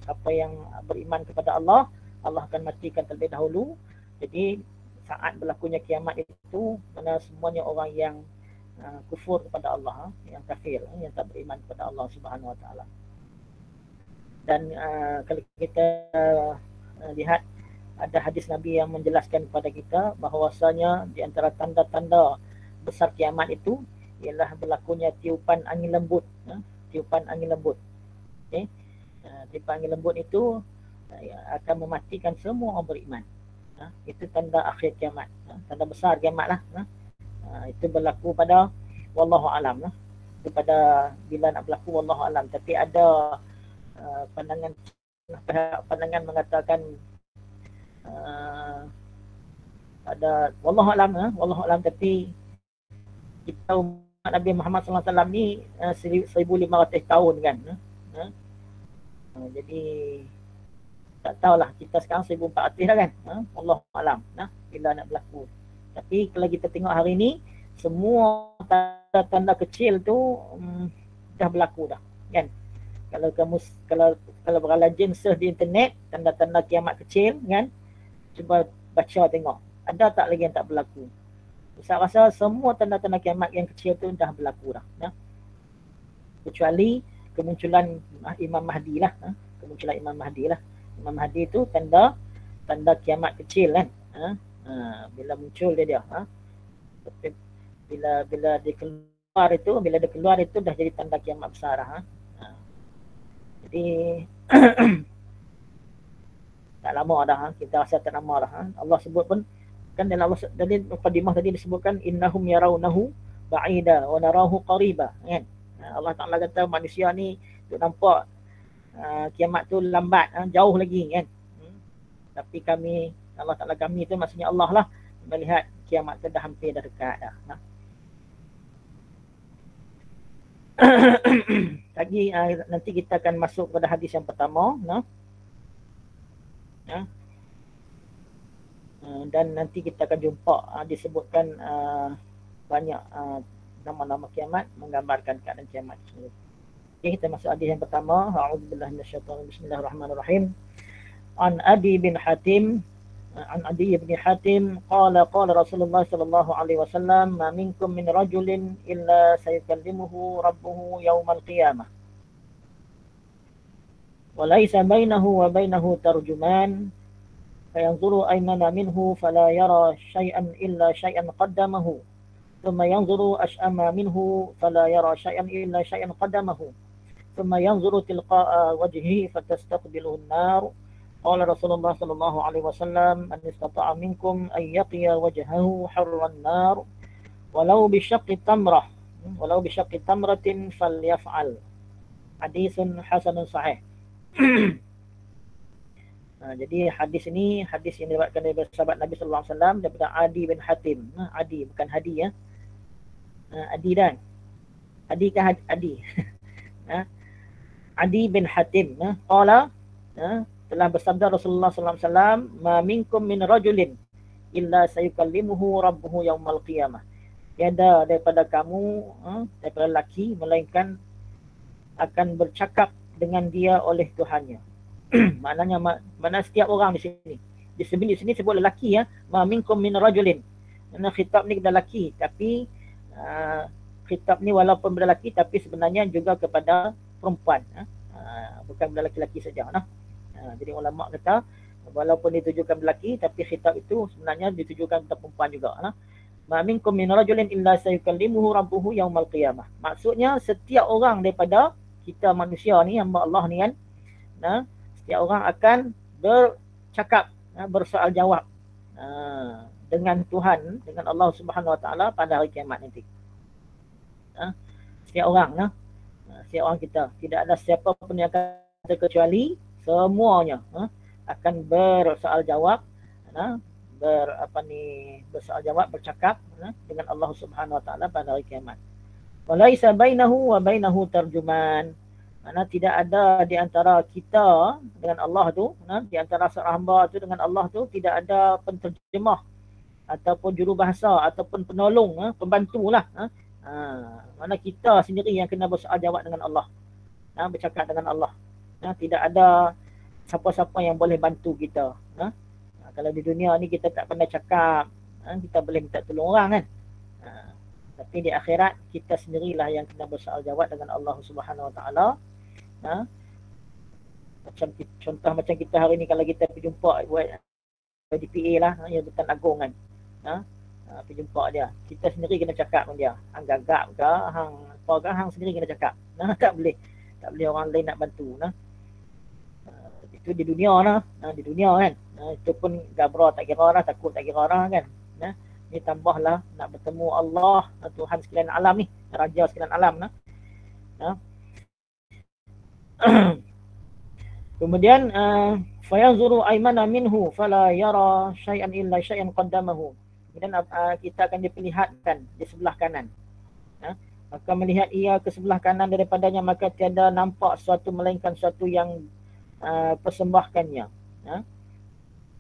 Siapa yang beriman kepada Allah, Allah akan matikan terlebih dahulu. Jadi saat berlakunya kiamat itu, mana semuanya orang yang kufur kepada Allah, yang kafir, yang tak beriman kepada Allah Subhanahu Wa Taala. Dan kalau kita lihat, ada hadis Nabi yang menjelaskan kepada kita bahawasanya di antara tanda-tanda besar kiamat itu ialah berlakunya tiupan angin lembut. Tiupan angin lembut. Okay? Tiupan angin lembut itu akan mematikan semua orang beriman. Itu tanda akhir kiamat. Tanda besar kiamat lah. Itu berlaku pada wallahu alam. Itu pada bila nak berlaku wallahu alam. Tapi ada pandangan mengatakan ada wallahu alam, tapi kita umat Nabi Muhammad SAW ni 1500 tahun kan. Jadi tak tahulah, kita sekarang 1400 dah kan. Wallahu alam bila nak berlaku. Tapi kalau kita tengok hari ni, semua tanda-tanda kecil tu dah berlaku dah, kan? Kalau beralajin search di internet tanda-tanda kiamat kecil, kan? Cuba baca tengok, ada tak lagi yang tak berlaku? Saya rasa semua tanda-tanda kiamat yang kecil tu dah berlaku dah. Kecuali kemunculan Imam Mahdi lah. Kemunculan Imam Mahdi lah. Imam Mahdi tu tanda kiamat kecil kan. Bila muncul dia. Bila dia keluar itu dah jadi tanda kiamat besar. Jadi tak lama dah. Kita rasa tak lama dah. Allah sebut pun kan dalam mukadimah tadi disebutkan innahum yarawnahu ba'ida wa narahu qariba, kan? Allah Taala kata manusia ni tu nampak kiamat tu lambat, jauh lagi, kan? Tapi Allah Taala kami tu maksudnya Allah lah, melihat kiamat tu dah hampir, dah dekat dah. Lagi nanti kita akan masuk pada hadis yang pertama, dan nanti kita akan jumpa disebutkan banyak nama-nama kiamat menggambarkan keadaan kiamat tersebut. Okay, kita masuk hadis yang pertama. A'udzubillahi minasyaitonir rajim. Bismillahirrahmanirrahim. An Adi bin Hatim qala Rasulullah sallallahu alaihi wasallam, ma minkum min rajulin illa sayukallimuhu rabbuhu yaumal qiyamah wa laysa bainahu wa bainahu tarjuman فينظر أيمن منه فلا يرى شيئا إلا شيئا قدمه ثم ينظر أشأم منه فلا يرى شيئا إلا شيئا قدمه ثم ينظر تلقاء وجهه فتستقبله النار قال رسول الله صلى الله عليه وسلم من استطاع منكم أن يقي وجهه حر النار ولو بشق تمرة فليفعل حديث حسن صحيح. Jadi hadis ini hadis yang diriwayatkan dari sahabat Nabi sallallahu alaihi wasallam daripada Adi bin Hatim. Adi bukan Hadi ya. Adi dan Adi kan Adi. Adi bin Hatim qala telah bersabda Rasulullah sallallahu alaihi wasallam ma minkum min rajulin illa sayukallimuhu rabbuhu yaumal qiyamah. Tiada daripada kamu daripada lelaki melainkan akan bercakap dengan dia oleh Tuhannya. Maknanya mana setiap orang di sini. Di sini sebut lelaki ya. Ma minkum min rajulin. Karena khitab ni kepada lelaki, tapi khitab ni walaupun kepada lelaki tapi sebenarnya juga kepada perempuan. Bukan kepada lelaki saja. Jadi ulama kata walaupun ditujukan kepada lelaki tapi khitab itu sebenarnya ditujukan kepada perempuan juga. Ma minkum min rajulin illa sayukallimuhu rabbuhu yaumal qiyamah. Maksudnya setiap orang daripada kita manusia ni, hamba Allah ni kan, setiap orang akan bercakap, bersoal jawab dengan Tuhan, dengan Allah Subhanahu Wa Taala pada hari kiamat nanti. Setiap orang, setiap orang kita, tidak ada siapa pun yang akan terkecuali, semuanya akan bersoal jawab, bersoal jawab, bercakap dengan Allah Subhanahu Wa Taala pada hari kiamat. Walaisa bainahu wa bainahu tarjuman. Mana tidak ada di antara kita dengan Allah tu, di antara seorang hamba tu dengan Allah tu tidak ada penterjemah ataupun jurubahasa ataupun penolong, pembantulah. Mana kita sendiri yang kena bersoal jawab dengan Allah, bercakap dengan Allah. Tidak ada siapa-siapa yang boleh bantu kita. Kalau di dunia ni kita tak pandai cakap, kita boleh minta tolong orang kan. Tapi di akhirat kita sendirilah yang kena bersoal jawab dengan Allah Subhanahu Wa Taala. Contoh macam kita hari ni kalau kita pergi jumpa buat DPA lah, yang Tuan Agong kan. Pergi jumpa dia. Kita sendiri kena cakap dengan dia. Hang gagap ke, hang apa ke, hang sendiri kena cakap. Tak boleh orang lain nak bantu. Itu di dunia di dunia kan. Itu pun gabra tak kira lah, takut tak kira lah kan. Ni tambahlah nak bertemu Allah, Tuhan sekalian alam ni, Raja sekalian alam. Kemudian fayanzuru aymana minhu fala yara syai'an illa syai'an qaddamahu. Kemudian kita akan diperlihatkan di sebelah kanan. Maka melihat ia ke sebelah kanan daripadanya, maka tiada nampak sesuatu melainkan sesuatu yang persembahkannya.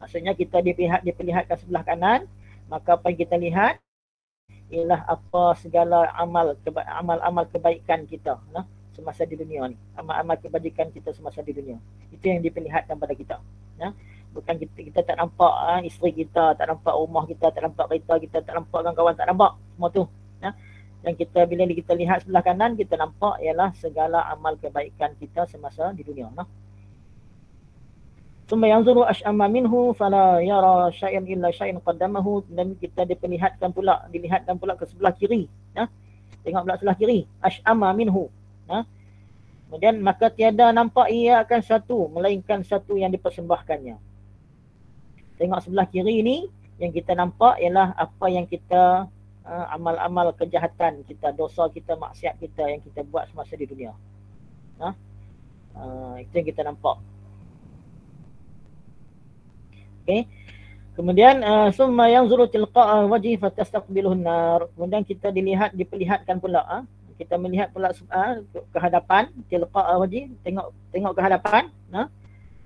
Maksudnya kita diperlihatkan sebelah kanan, maka apa yang kita lihat ialah apa segala amal-amal kebaikan kita semasa di dunia ni. Amal-amal kebajikan kita semasa di dunia. Itu yang diperlihatkan pada kita. Bukan kita tak nampak isteri kita, tak nampak rumah kita, tak nampak kereta kita, tak nampak kawan-kawan, tak nampak semua tu. Yang kita bila kita lihat sebelah kanan, kita nampak ialah segala amal kebaikan kita semasa di dunia. Summa yanzuru ash'ama minhu fala yara syai'an illa syai'an qaddamahu. Dan kita dilihatkan pula ke sebelah kiri. Tengok pula sebelah kiri. Ash'ama minhu. Kemudian maka tiada nampak ia akan satu melainkan satu yang dipersembahkannya. Tengok sebelah kiri ni, yang kita nampak ialah apa yang kita amal-amal kejahatan kita, dosa kita, maksiat kita yang kita buat semasa di dunia. Itu yang kita nampak. Okay. Kemudian summa yanzuru tilqa'a wajhi fatastaqbiluhu an-nar. Kemudian kita diperlihatkan pula, kita melihat pula ke hadapan, tilqa'a wajhi, tengok ke hadapan,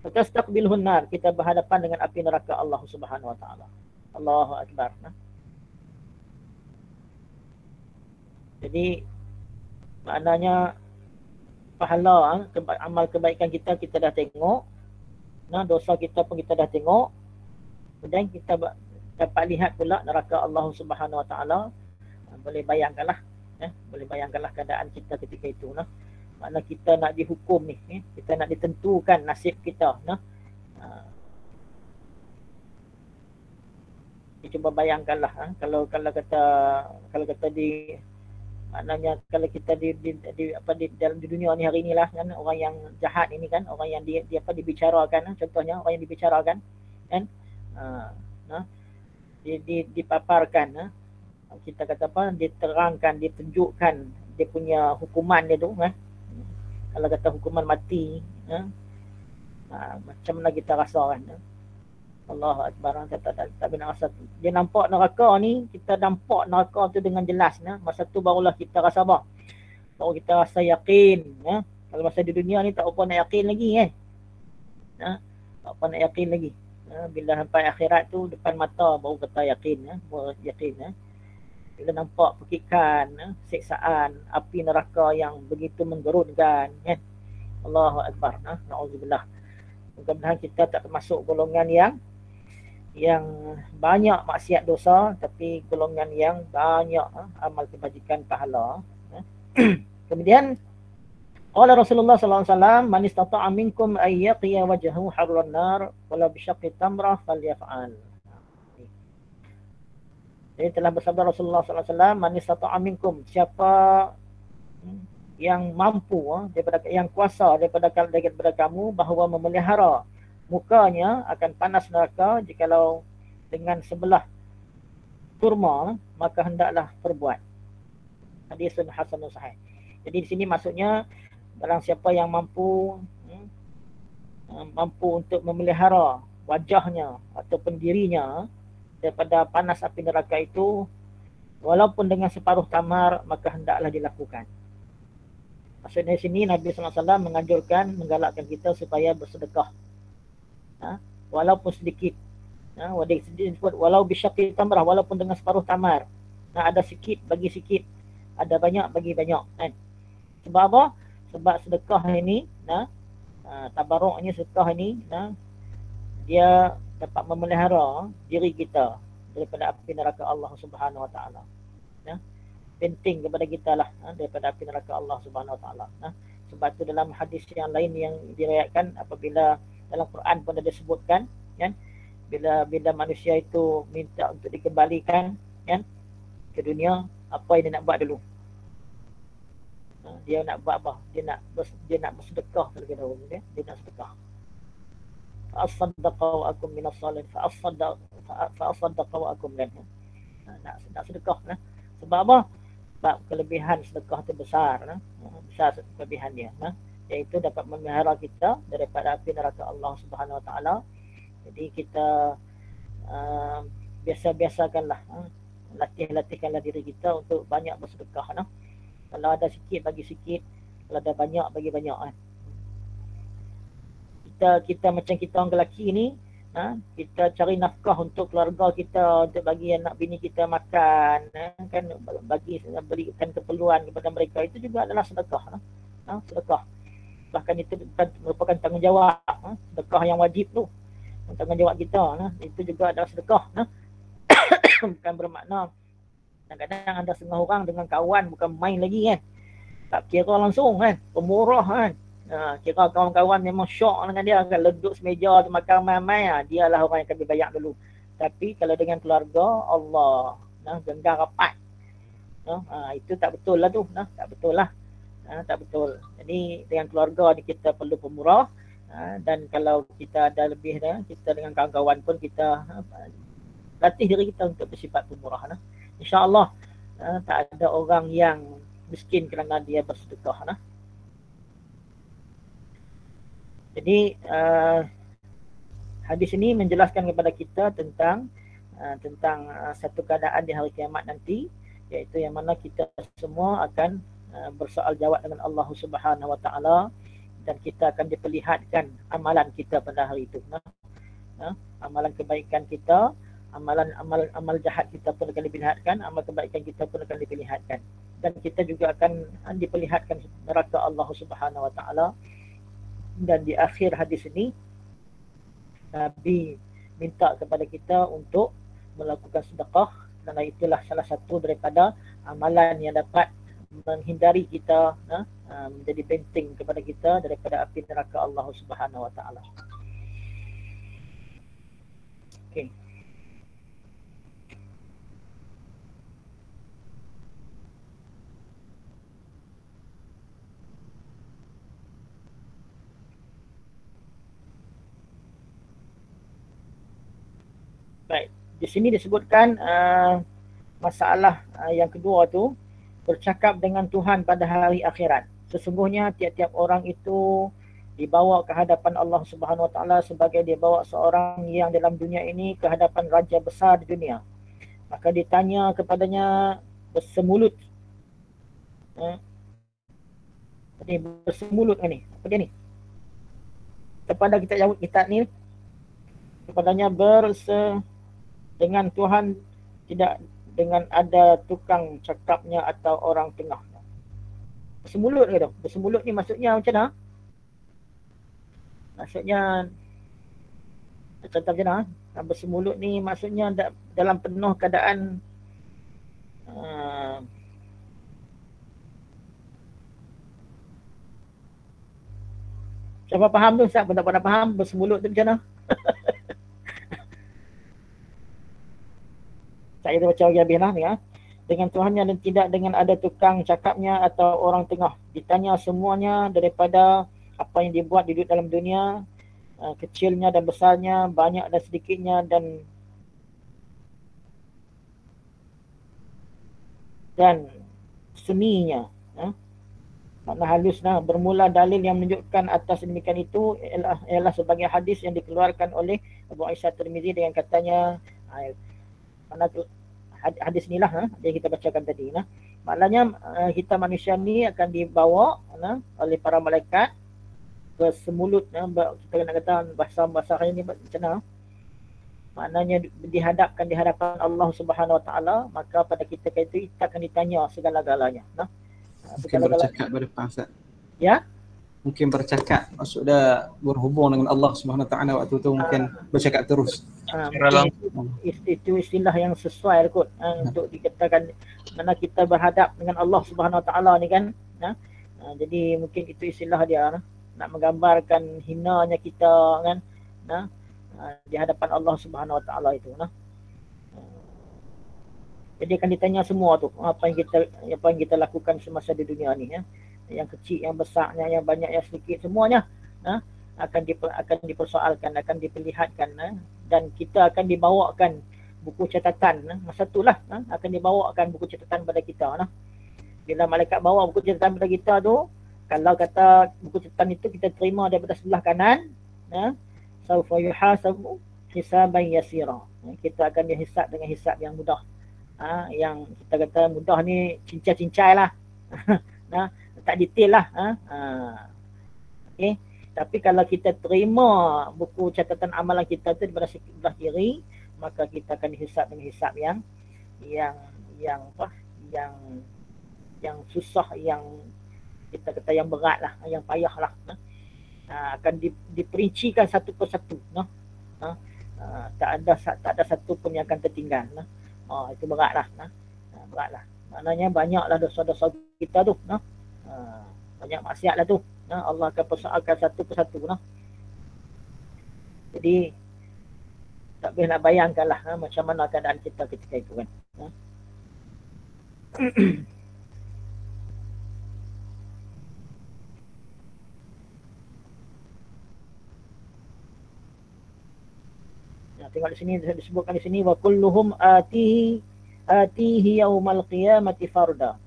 fatastaqbiluhu an-nar, kita berhadapan dengan api neraka Allah Subhanahu Wa Taala. Allahu akbar. Jadi maknanya pahala amal kebaikan kita dah tengok, dosa kita pun kita dah tengok. Kemudian kita dapat lihat pula neraka Allah Subhanahu Wa Taala. Boleh bayangkanlah, boleh bayangkanlah keadaan kita ketika itu. Makna kita nak dihukum ni, kita nak ditentukan nasib kita. Cuba bayangkanlah kalau kata di maknanya kalau kita di dalam dunia ni hari inilah kan, orang yang jahat ini kan, orang yang dia dibicarakan, contohnya orang yang dibicarakan kan, dipaparkan, kita kata apa, diterangkan, ditunjukkan dia punya hukuman dia tu kan. Kalau kata hukuman mati, macam mana kita rasa kan. Allahu Akbar, tak benar rasa. Dia nampak neraka ni, kita nampak neraka tu dengan jelas. Masa tu barulah kita rasa apa? Baru kita rasa yakin. Kalau masa di dunia ni tak apa nak yakin lagi kan. Tak apa nak yakin lagi. Bila sampai akhirat tu depan mata baru kata yakin. Baru yakin. Bila nampak pekikan, siksaan, api neraka yang begitu menggerunkan kan. Allahu Akbar. Na'udzubillah. Mudah-mudahan kita tak termasuk golongan yang banyak maksiat dosa, tapi golongan yang banyak amal kebajikan pahala. Kemudian qala Rasulullah sallallahu alaihi wasallam, man istata'a minkum ay yaqiya wajhahu harran nar wala bi syaqqi tamrah falyaf'al. Jadi telah bersabda Rasulullah sallallahu alaihi wasallam, man istata'a minkum, siapa yang mampu daripada yang kuasa daripada kamu bahawa memelihara mukanya akan panas neraka jikalau dengan sebelah kurma, maka hendaklah perbuat. Hadisun hasanun sahih. Jadi di sini maksudnya barang siapa yang mampu untuk memelihara wajahnya ataupun dirinya daripada panas api neraka itu walaupun dengan separuh tamar, maka hendaklah dilakukan. Maksudnya di sini Nabi SAW menganjurkan, menggalakkan kita supaya bersedekah. Walaupun sedikit, walau bisyaqqi tamrah, walaupun dengan separuh tamar. Ada sikit bagi sikit, ada banyak bagi banyak kan. Sebab apa? Sebab sedekah ini, tabarruknya sedekah ini, dia dapat memelihara diri kita daripada api neraka Allah Subhanahu Wa Taala. Penting kepada kita lah daripada api neraka Allah Subhanahu Wa Taala. Sebab tu dalam hadis yang lain yang diriwayatkan, apabila dalam Quran pun ada disebutkan kan, bila manusia itu minta untuk dikembalikan kan ke dunia, apa yang dia nak buat dulu? Dia nak buat apa? Dia nak bersedekah terlebih dahulu. Dia nak sedekah. Fa'asaddaqa wa akum minas salihin, fa'asaddaqa wa akum lan. Nak sedekah lah. Sebab apa? Sebab kelebihan sedekah itu besar. Besar kelebihan dia. Iaitu dapat memelihara kita daripada api neraka Allah Subhanahu Wa Taala. Jadi kita biasa-biasakanlah, latihkanlah diri kita untuk banyak bersedekah. Kalau ada sikit bagi sikit, kalau ada banyak bagi banyak. Kita macam kita orang lelaki ni, kita cari nafkah untuk keluarga kita, untuk bagi anak bini kita makan, kan, berikan keperluan kepada mereka, itu juga adalah sedekah. Sedekah. Bahkan itu merupakan tanggungjawab, sedekah yang wajib tu. Tanggungjawab kita, itu juga adalah sedekah. Bukan bermakna kadang-kadang anda setengah orang dengan kawan bukan main lagi kan. Tak kira langsung kan, pemurah kan. Kira kawan-kawan memang syok dengan dia, akan leduk semeja tu makan mai-mai, dia lah orang yang akan dibayar dulu. Tapi kalau dengan keluarga, Allah genggam rapat. Itu tak betul lah tu, tak betul lah. Tak betul. Jadi dengan keluarga ni kita perlu pemurah, dan kalau kita ada lebih, kita dengan kawan-kawan pun kita latih diri kita untuk bersifat pemurah. InsyaAllah tak ada orang yang miskin kerana dia bersedekah. Jadi hadis ini menjelaskan kepada kita tentang satu keadaan di hari kiamat nanti, iaitu yang mana kita semua akan bersoal jawab dengan Allah Subhanahu Wa Taala, dan kita akan diperlihatkan amalan kita pada hari itu. Amalan kebaikan kita, amal jahat kita pun akan diperlihatkan, amal kebaikan kita pun akan diperlihatkan, dan kita juga akan diperlihatkan neraka Allah Subhanahu Wa Taala. Dan di akhir hadis ini Nabi minta kepada kita untuk melakukan sedekah, kerana itulah salah satu daripada amalan yang dapat menghindari kita, menjadi benteng kepada kita daripada api neraka Allah Subhanahu Wa Taala. Okey. Baik. Di sini disebutkan masalah yang kedua tu, bercakap dengan Tuhan pada hari akhirat. Sesungguhnya tiap-tiap orang itu dibawa ke hadapan Allah Subhanahu Wa Taala sebagai dia bawa seorang yang dalam dunia ini ke hadapan raja besar di dunia. Maka ditanya kepadanya bersemulut. Ini bersemulut ni. Apa dia ni? Kepada kita jawab kita ni, kepadanya dengan Tuhan, tidak dengan ada tukang cakapnya atau orang tengah. Bersemulut ke tu? Bersemulut ni maksudnya macam mana? Maksudnya contoh macam mana? Bersemulut ni maksudnya dalam penuh keadaan siapa faham tu? Siapa tak pernah faham bersemulut tu macam mana? Saya tu baca lagi habis lah ni. Dengan Tuhannya dan tidak dengan ada tukang cakapnya atau orang tengah. Ditanya semuanya daripada apa yang dibuat di dalam dunia, kecilnya dan besarnya, banyak dan sedikitnya, dan seninya. Makna halusnya, bermula dalil yang menunjukkan atas demikian itu ialah sebagai hadis yang dikeluarkan oleh Abu Aisyah Tirmizi dengan katanya, hadis inilah yang kita bacakan tadi. Maknanya kita manusia ni akan dibawa oleh para malaikat ke semulut. Kita nak kata bahasa ini macam mana? Maknanya dihadapkan di hadapan Allah Subhanahu Wa Taala, maka pada kita itu kita akan ditanya segala-galanya. Mungkin bercakap pada depan, Ustaz. Ya? Mungkin bercakap, maksudnya berhubung dengan Allah Subhanahu Wa Taala waktu tu mungkin bercakap terus. Itu istilah yang sesuai kot untuk dikatakan mana kita berhadap dengan Allah Subhanahu Wa Taala ni kan. Jadi mungkin itu istilah dia nak menggambarkan hinanya kita kan di hadapan Allah Subhanahu Wa Taala itu. Jadi akan ditanya semua tu apa yang kita lakukan semasa di dunia ni yang kecil, yang besarnya, yang banyak, yang sedikit, semuanya akan dipersoalkan, akan diperlihatkan, dan kita akan dibawakan buku catatan. Masa itulah akan dibawakan buku catatan pada kita. Bila malaikat bawa buku catatan pada kita tu, kalau kata buku catatan itu kita terima daripada sebelah kanan, saufa yuhasabu hisaban yasira. Kita akan dihisab dengan hisab yang mudah. Yang kita kata mudah ni cincai-cincai lah. Tak detail lah. Okay. Tapi kalau kita terima buku catatan amalan kita tu daripada sebelah kiri, maka kita akan dihisab dengan hisab yang susah, yang kita kata yang berat lah, yang payah lah. Akan diperincikan satu persatu. Tak ada satu pun yang akan tertinggal. Itu beratlah. Beratlah. Maknanya banyaklah dosa-dosa kita tu. Banyak maksiat lah tu. Allah akan persoalkan satu persatu. Jadi tak boleh nak bayangkan lah macam mana keadaan kita ketika itu kan. Tengok di sini disebutkan di sini wa kulluhum atihi yaumal qiyamati farda.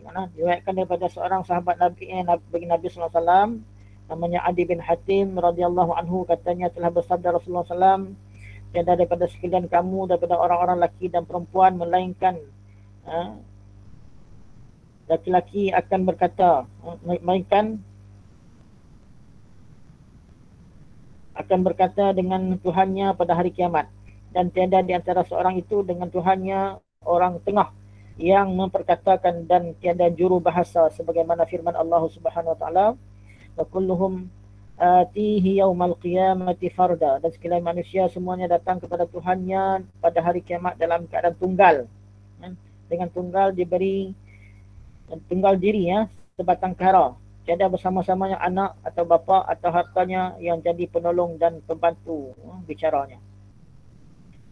Diriwayatkan daripada seorang sahabat Nabi sallallahu alaihi wasallam namanya Adi bin Hatim radhiyallahu anhu, katanya telah bersabda Rasulullah SAW, tiada daripada sekalian kamu daripada orang-orang laki dan perempuan melainkan laki-laki akan berkata dengan Tuhannya pada hari kiamat, dan tiada di antara seorang itu dengan Tuhannya orang tengah yang memperkatakan, dan tiada juru bahasa sebagaimana firman Allah Subhanahu Wa Taala, wa kulluhum atihi yaumal qiyamati farda, dan sekalian manusia semuanya datang kepada Tuhannya pada hari kiamat dalam keadaan tunggal, dengan tunggal diberi tunggal diri sebatang kara, tiada bersama-samanya anak atau bapa atau hartanya yang jadi penolong dan pembantu bicaranya.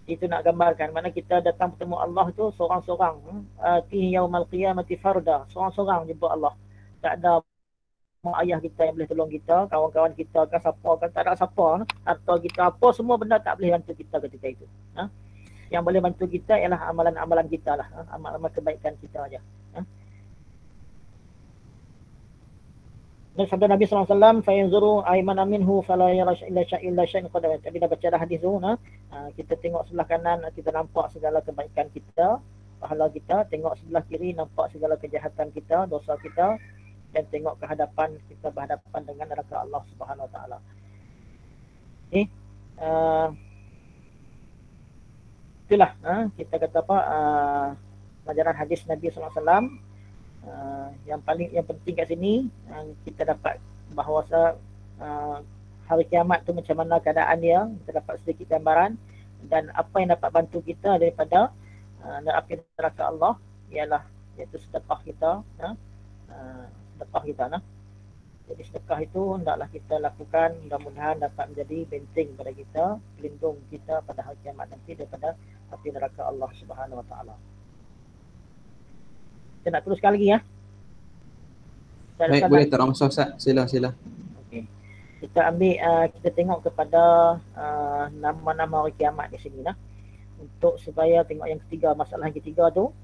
Itu nak gambarkan mana kita datang bertemu Allah tu seorang-seorang. Ati yaumal qiyamati farda, seorang-seorang jumpa Allah. Tak ada mak ayah kita yang boleh tolong kita, kawan-kawan kita kan, siapa kan, tak ada siapa, harta kita apa, semua benda tak boleh bantu kita ketika itu. Yang boleh bantu kita ialah amalan-amalan kita lah, amal-amal kebaikan kita aja. Dan sabda Nabi SAW, فَيَنْزُرُوا أَيْمَنَ مِنْهُ فَلَا يَرَى إِلَّا شَيْءٍ قَدَّ. Tadi dah baca dah hadis tu, kita tengok sebelah kanan, kita nampak segala kebaikan kita, pahala kita, tengok sebelah kiri, nampak segala kejahatan kita, dosa kita, dan tengok ke hadapan, kita berhadapan dengan neraka Allah Subhanahu Wa Taala. Itulah kita kata apa, ajaran hadis Nabi SAW. Yang penting kat sini, kita dapat bahawa hari kiamat tu macam mana keadaan dia, kita dapat sedikit gambaran, dan apa yang dapat bantu kita daripada api neraka Allah ialah iaitu sedekah kita, sedekah kita. Jadi sedekah itu hendaklah kita lakukan, mudah-mudahan dapat menjadi benteng pada kita, pelindung kita pada hari kiamat nanti daripada api neraka Allah Subhanahu Wa Taala. Kita nak teruskan lagi ya. Baik, boleh tak masa Ustaz? Sila. Okey. Kita ambil kita tengok kepada nama-nama hari kiamat di sini lah. Untuk supaya tengok yang ketiga, masalah yang ketiga tu,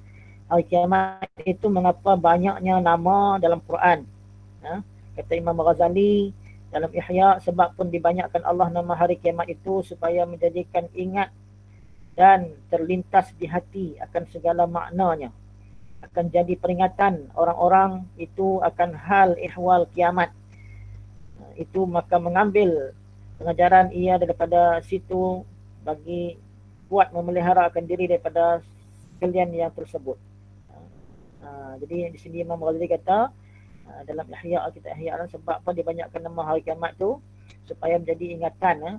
hari kiamat itu mengapa banyaknya nama dalam Quran. Kata Imam Ghazali dalam Ihya, sebab pun dibanyakkan Allah nama hari kiamat itu supaya menjadikan ingat dan terlintas di hati akan segala maknanya. Akan jadi peringatan orang-orang itu akan hal ihwal kiamat. Itu maka mengambil pengajaran ia daripada situ bagi kuat memelihara akan diri daripada sekalian yang tersebut. Jadi di sini Imam Ghazali kata dalam Ihya, kita Ihya, sebab apa dibanyakkan nama hari kiamat tu supaya menjadi ingatan,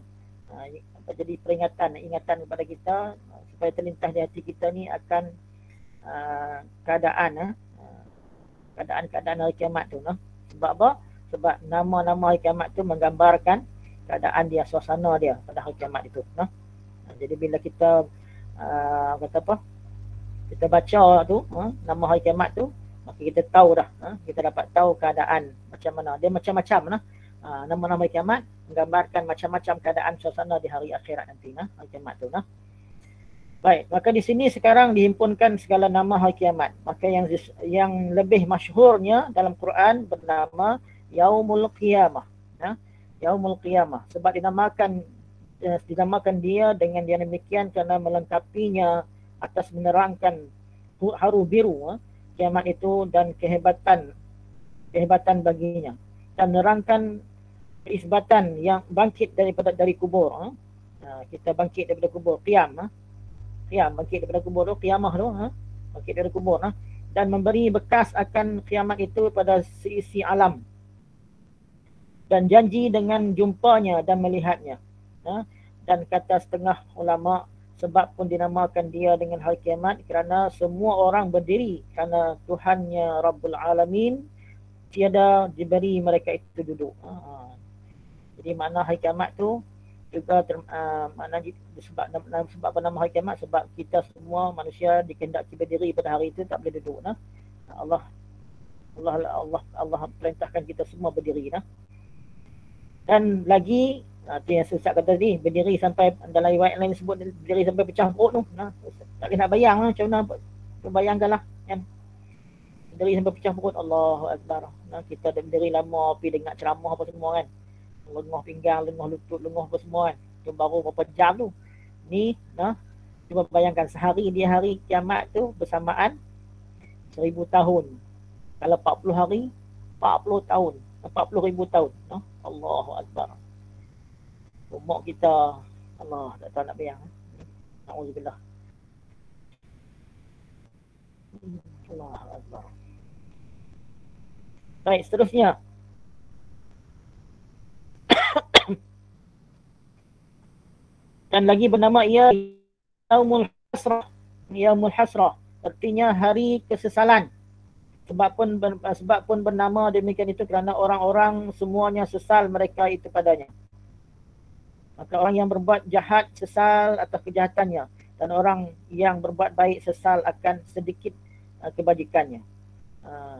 jadi peringatan, ingatan kepada kita supaya terlintas di hati kita ni akan keadaan hari kiamat tu. Sebab apa? Sebab nama-nama hari kiamat tu menggambarkan keadaan dia, suasana dia pada hari kiamat itu. Jadi bila kita kata apa? Kita baca tu nama hari kiamat tu, maka kita tahu dah, kita dapat tahu keadaan macam mana. Dia macam-macam nama-nama hari kiamat menggambarkan macam-macam keadaan suasana di hari akhirat nanti, hari kiamat tu. Baik, maka di sini sekarang dihimpunkan segala nama hari kiamat. Maka yang lebih masyhurnya dalam Quran bernama Yaumul Qiyamah. Yaumul Qiyamah. Sebab dinamakan dia dengan yang demikian kerana melengkapinya atas menerangkan haru biru kiamat itu dan kehebatan baginya. Dan menerangkan isbatan yang bangkit dari kubur. Kita bangkit daripada kubur, qiyam. Bangkit daripada kubur tu, qiyamah tu, bangkit dari kubur, dan memberi bekas akan kiamat itu pada seisi alam, dan janji dengan jumpanya dan melihatnya. Dan kata setengah ulama, sebab pun dinamakan dia dengan hari kiamat kerana semua orang berdiri kerana Tuhannya Rabbul Alamin tiada diberi mereka itu duduk. Jadi makna hari kiamat tu juga makna sebab nama hari kiamat, sebab kita semua manusia dikehendaki berdiri pada hari itu, tak boleh duduk. Allah perintahkan kita semua berdiri. Dan lagi tu yang Ustaz kata tadi, berdiri sampai, dalam riwayat lain sebut berdiri sampai pecah perut tu. Tak boleh nak bayang macam mana, bayangkanlah kan. Berdiri sampai pecah perut, Allahu Akbar. Kita berdiri lama, pergi dengar ceramah apa semua kan. Lenguh pinggang, lenguh lutut, lenguh apa semua kan. Itu baru berapa jam tu. Ni, cuba bayangkan sehari di hari kiamat tu bersamaan 1000 tahun. Kalau 40 hari, 40 tahun. 40,000 tahun. Allahu Akbar. Umur kita, Allah tak tahu nak bayang. Na'udzubillah. Allahu Akbar. Baik, seterusnya. Dan lagi bernama ia Yaumul Hasrah. Yaumul Hasrah artinya hari kesesalan. Sebab pun bernama demikian itu kerana orang-orang semuanya sesal mereka itu padanya. Maka orang yang berbuat jahat sesal atas kejahatannya, dan orang yang berbuat baik sesal akan sedikit kebajikannya.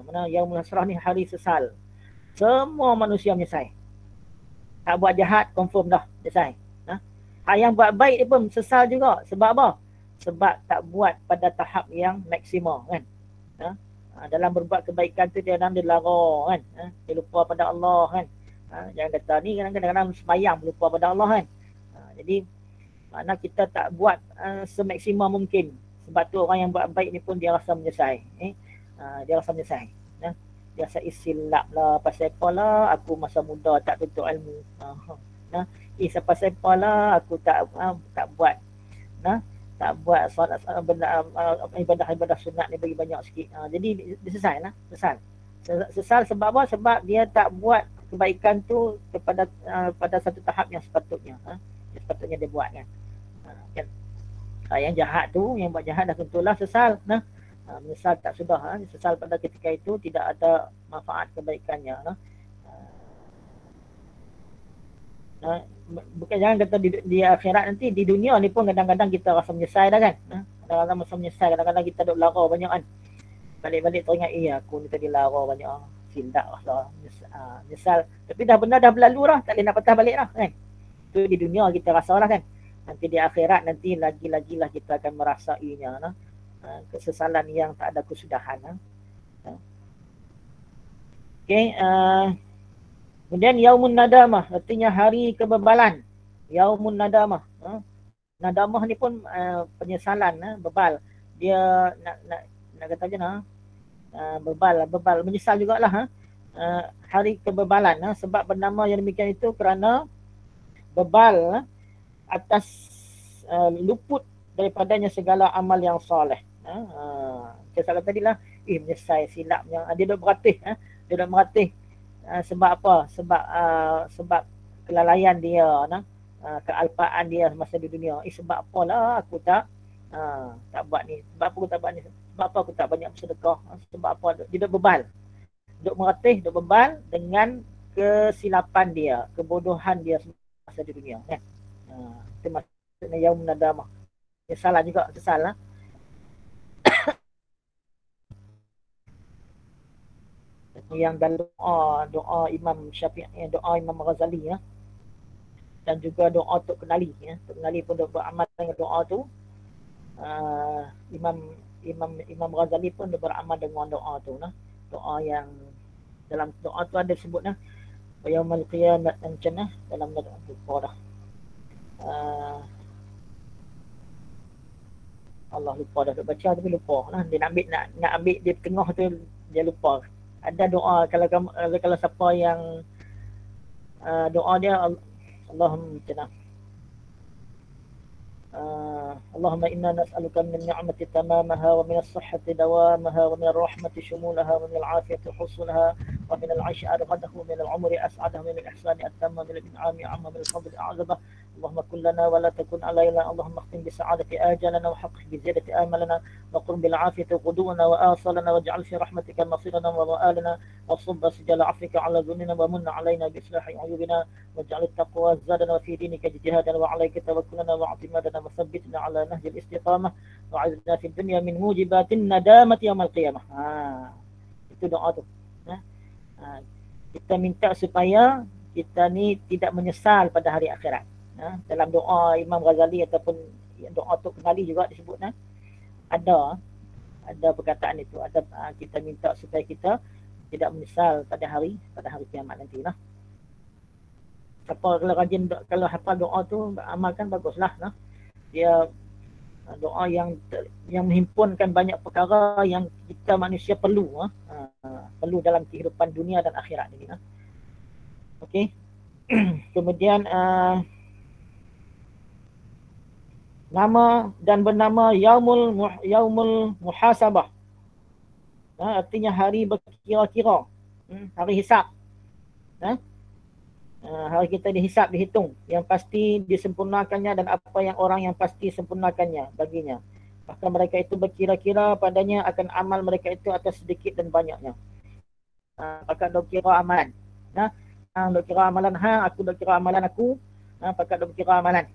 Mana Yaumul Hasrah ni hari sesal. Semua manusia menyesal. Tak buat jahat, confirm dah menyesal. Hak yang buat baik dia pun sesal juga. Sebab apa? Sebab tak buat pada tahap yang maksimal kan. Dalam berbuat kebaikan tu dia lara kan. Dia lupa pada Allah kan. Jangan kata ni kadang-kadang sembahyang lupa pada Allah kan. Jadi makna kita tak buat semaksimal mungkin. Sebab tu orang yang buat baik ni pun dia rasa menyesal. Dia rasa menyesal. Dia rasa silap lah. Pasal apa lah aku masa muda tak tuntut ilmu. Pasal lah aku tak buat. Tak buat solat ibadah sunat ni bagi banyak sikit. Jadi dia sesal lah. Sesal sebab apa? Sebab dia tak buat kebaikan tu kepada pada satu tahap yang sepatutnya. Yang sepatutnya dia buat kan. Kan? Yang jahat tu, yang buat jahat dah tentulah sesal. Menyesal tak sudah. Sesal pada ketika itu tidak ada manfaat kebaikannya. Bukan jangan kata di akhirat nanti, di dunia ni pun kadang-kadang kita rasa menyesal dah kan. Kadang-kadang rasa menyesal, kadang-kadang kita duk lara banyak kan. Balik-balik teringat, aku ni tadi lara banyak. Silap lah. Menyesal. Tapi dah benar dah berlalu dah, tak boleh nak patah balik dah kan. Itu di dunia kita rasa lah kan. Nanti di akhirat nanti lagi-lagi lah kita akan merasainya. Kesesalan yang tak ada kesudahan. Okay. Kemudian Yaumun Nadamah, artinya hari kebebalan. Yaumun Nadamah. Nadamah ni pun penyesalan, bebal. Dia nak kata je bebal, menyesal jugalah. Hari kebebalan. Sebab bernama yang demikian itu kerana bebal atas luput daripadanya segala amal yang soleh. Saya salah tadi lah, menyesal silapnya. Dia dah beratih. Dia dah meratih. Sebab apa? Sebab kelalaian dia, kealpaan dia masa di dunia. Sebab apalah aku tak buat ni? Sebab apa aku tak buat ni? Sebab apa aku tak banyak bersedekah? Sebab apa? Dia dah bebal. Duk meratih, duk bebal dengan kesilapan dia, kebodohan dia masa di dunia. Itu maksudnya Yaum Nadamah. Dia salah juga, salah. Yang dalam doa Imam Syafi'i, doa Imam Ghazali dan juga doa Tok Kenali Tok Kenali pun beramal dengan doa tu. Imam Ghazali pun beramal dengan doa tu. Doa yang dalam doa tu ada sebut yaumul qiyamah macam dalam doa lupa dah. Allah lupa dah baca tapi lupa lah. Dia nak ambil dia tengah tu dia lupa. Ada doa kalau siapa yang doa dia Allahumma inna nas'aluka min ni'mati tamamaha wa min as-sihhati dawamaha wa min ar-rahmati shumulaha wa min al-'afiyati husulaha wa min al-'aishi arghadahu wa min al-'umri as'adahu wa min al-ihsani at-tamma wa min al-in'ami 'amma min al-fadli a'zaba. Allahumma kun lana wa la takun 'alaina. Allahumma khtim bi sa'adati ajalana wa haqq bi ziyadati amalana wa qurb bil 'afiyati quduna wa asalana waj'al fi rahmatika masirana wa ma'alana wa subba sijala 'afika 'ala dhunina wa munna 'alaina bi islahi 'uyubina waj'al at-taqwa zadana wa fi dinika jihadan wa 'alayka tawakkulana wa 'timadana wa thabbitna 'ala nahjil istiqamah wa 'izna fid dunya min mujibatin nadamati yaumil qiyamah. Itu doa tu. Kita minta supaya kita ni tidak menyesal pada hari akhirat. Dalam doa Imam Ghazali ataupun doa Tok Kenali juga disebut ada perkataan itu. Ada kita minta supaya kita tidak menyesal pada hari kiamat nanti lah. Siapa kalau rajin, kalau hafal doa tu amalkan baguslah. Dia doa yang menghimpunkan banyak perkara yang kita manusia perlu dalam kehidupan dunia dan akhirat ini. Okey. Kemudian nama dan bernama Yaumul Muhasabah. Artinya hari berkira-kira, hari hisab. Hari kita dihisab, dihitung yang pasti disempurnakannya dan apa yang orang yang pasti sempurnakannya baginya. Bahkan mereka itu berkira-kira padanya akan amal mereka itu atas sedikit dan banyaknya. Pakat dok kira amalan. Dok kira amalan aku dok kira amalan aku. Pakat dok kira amalan.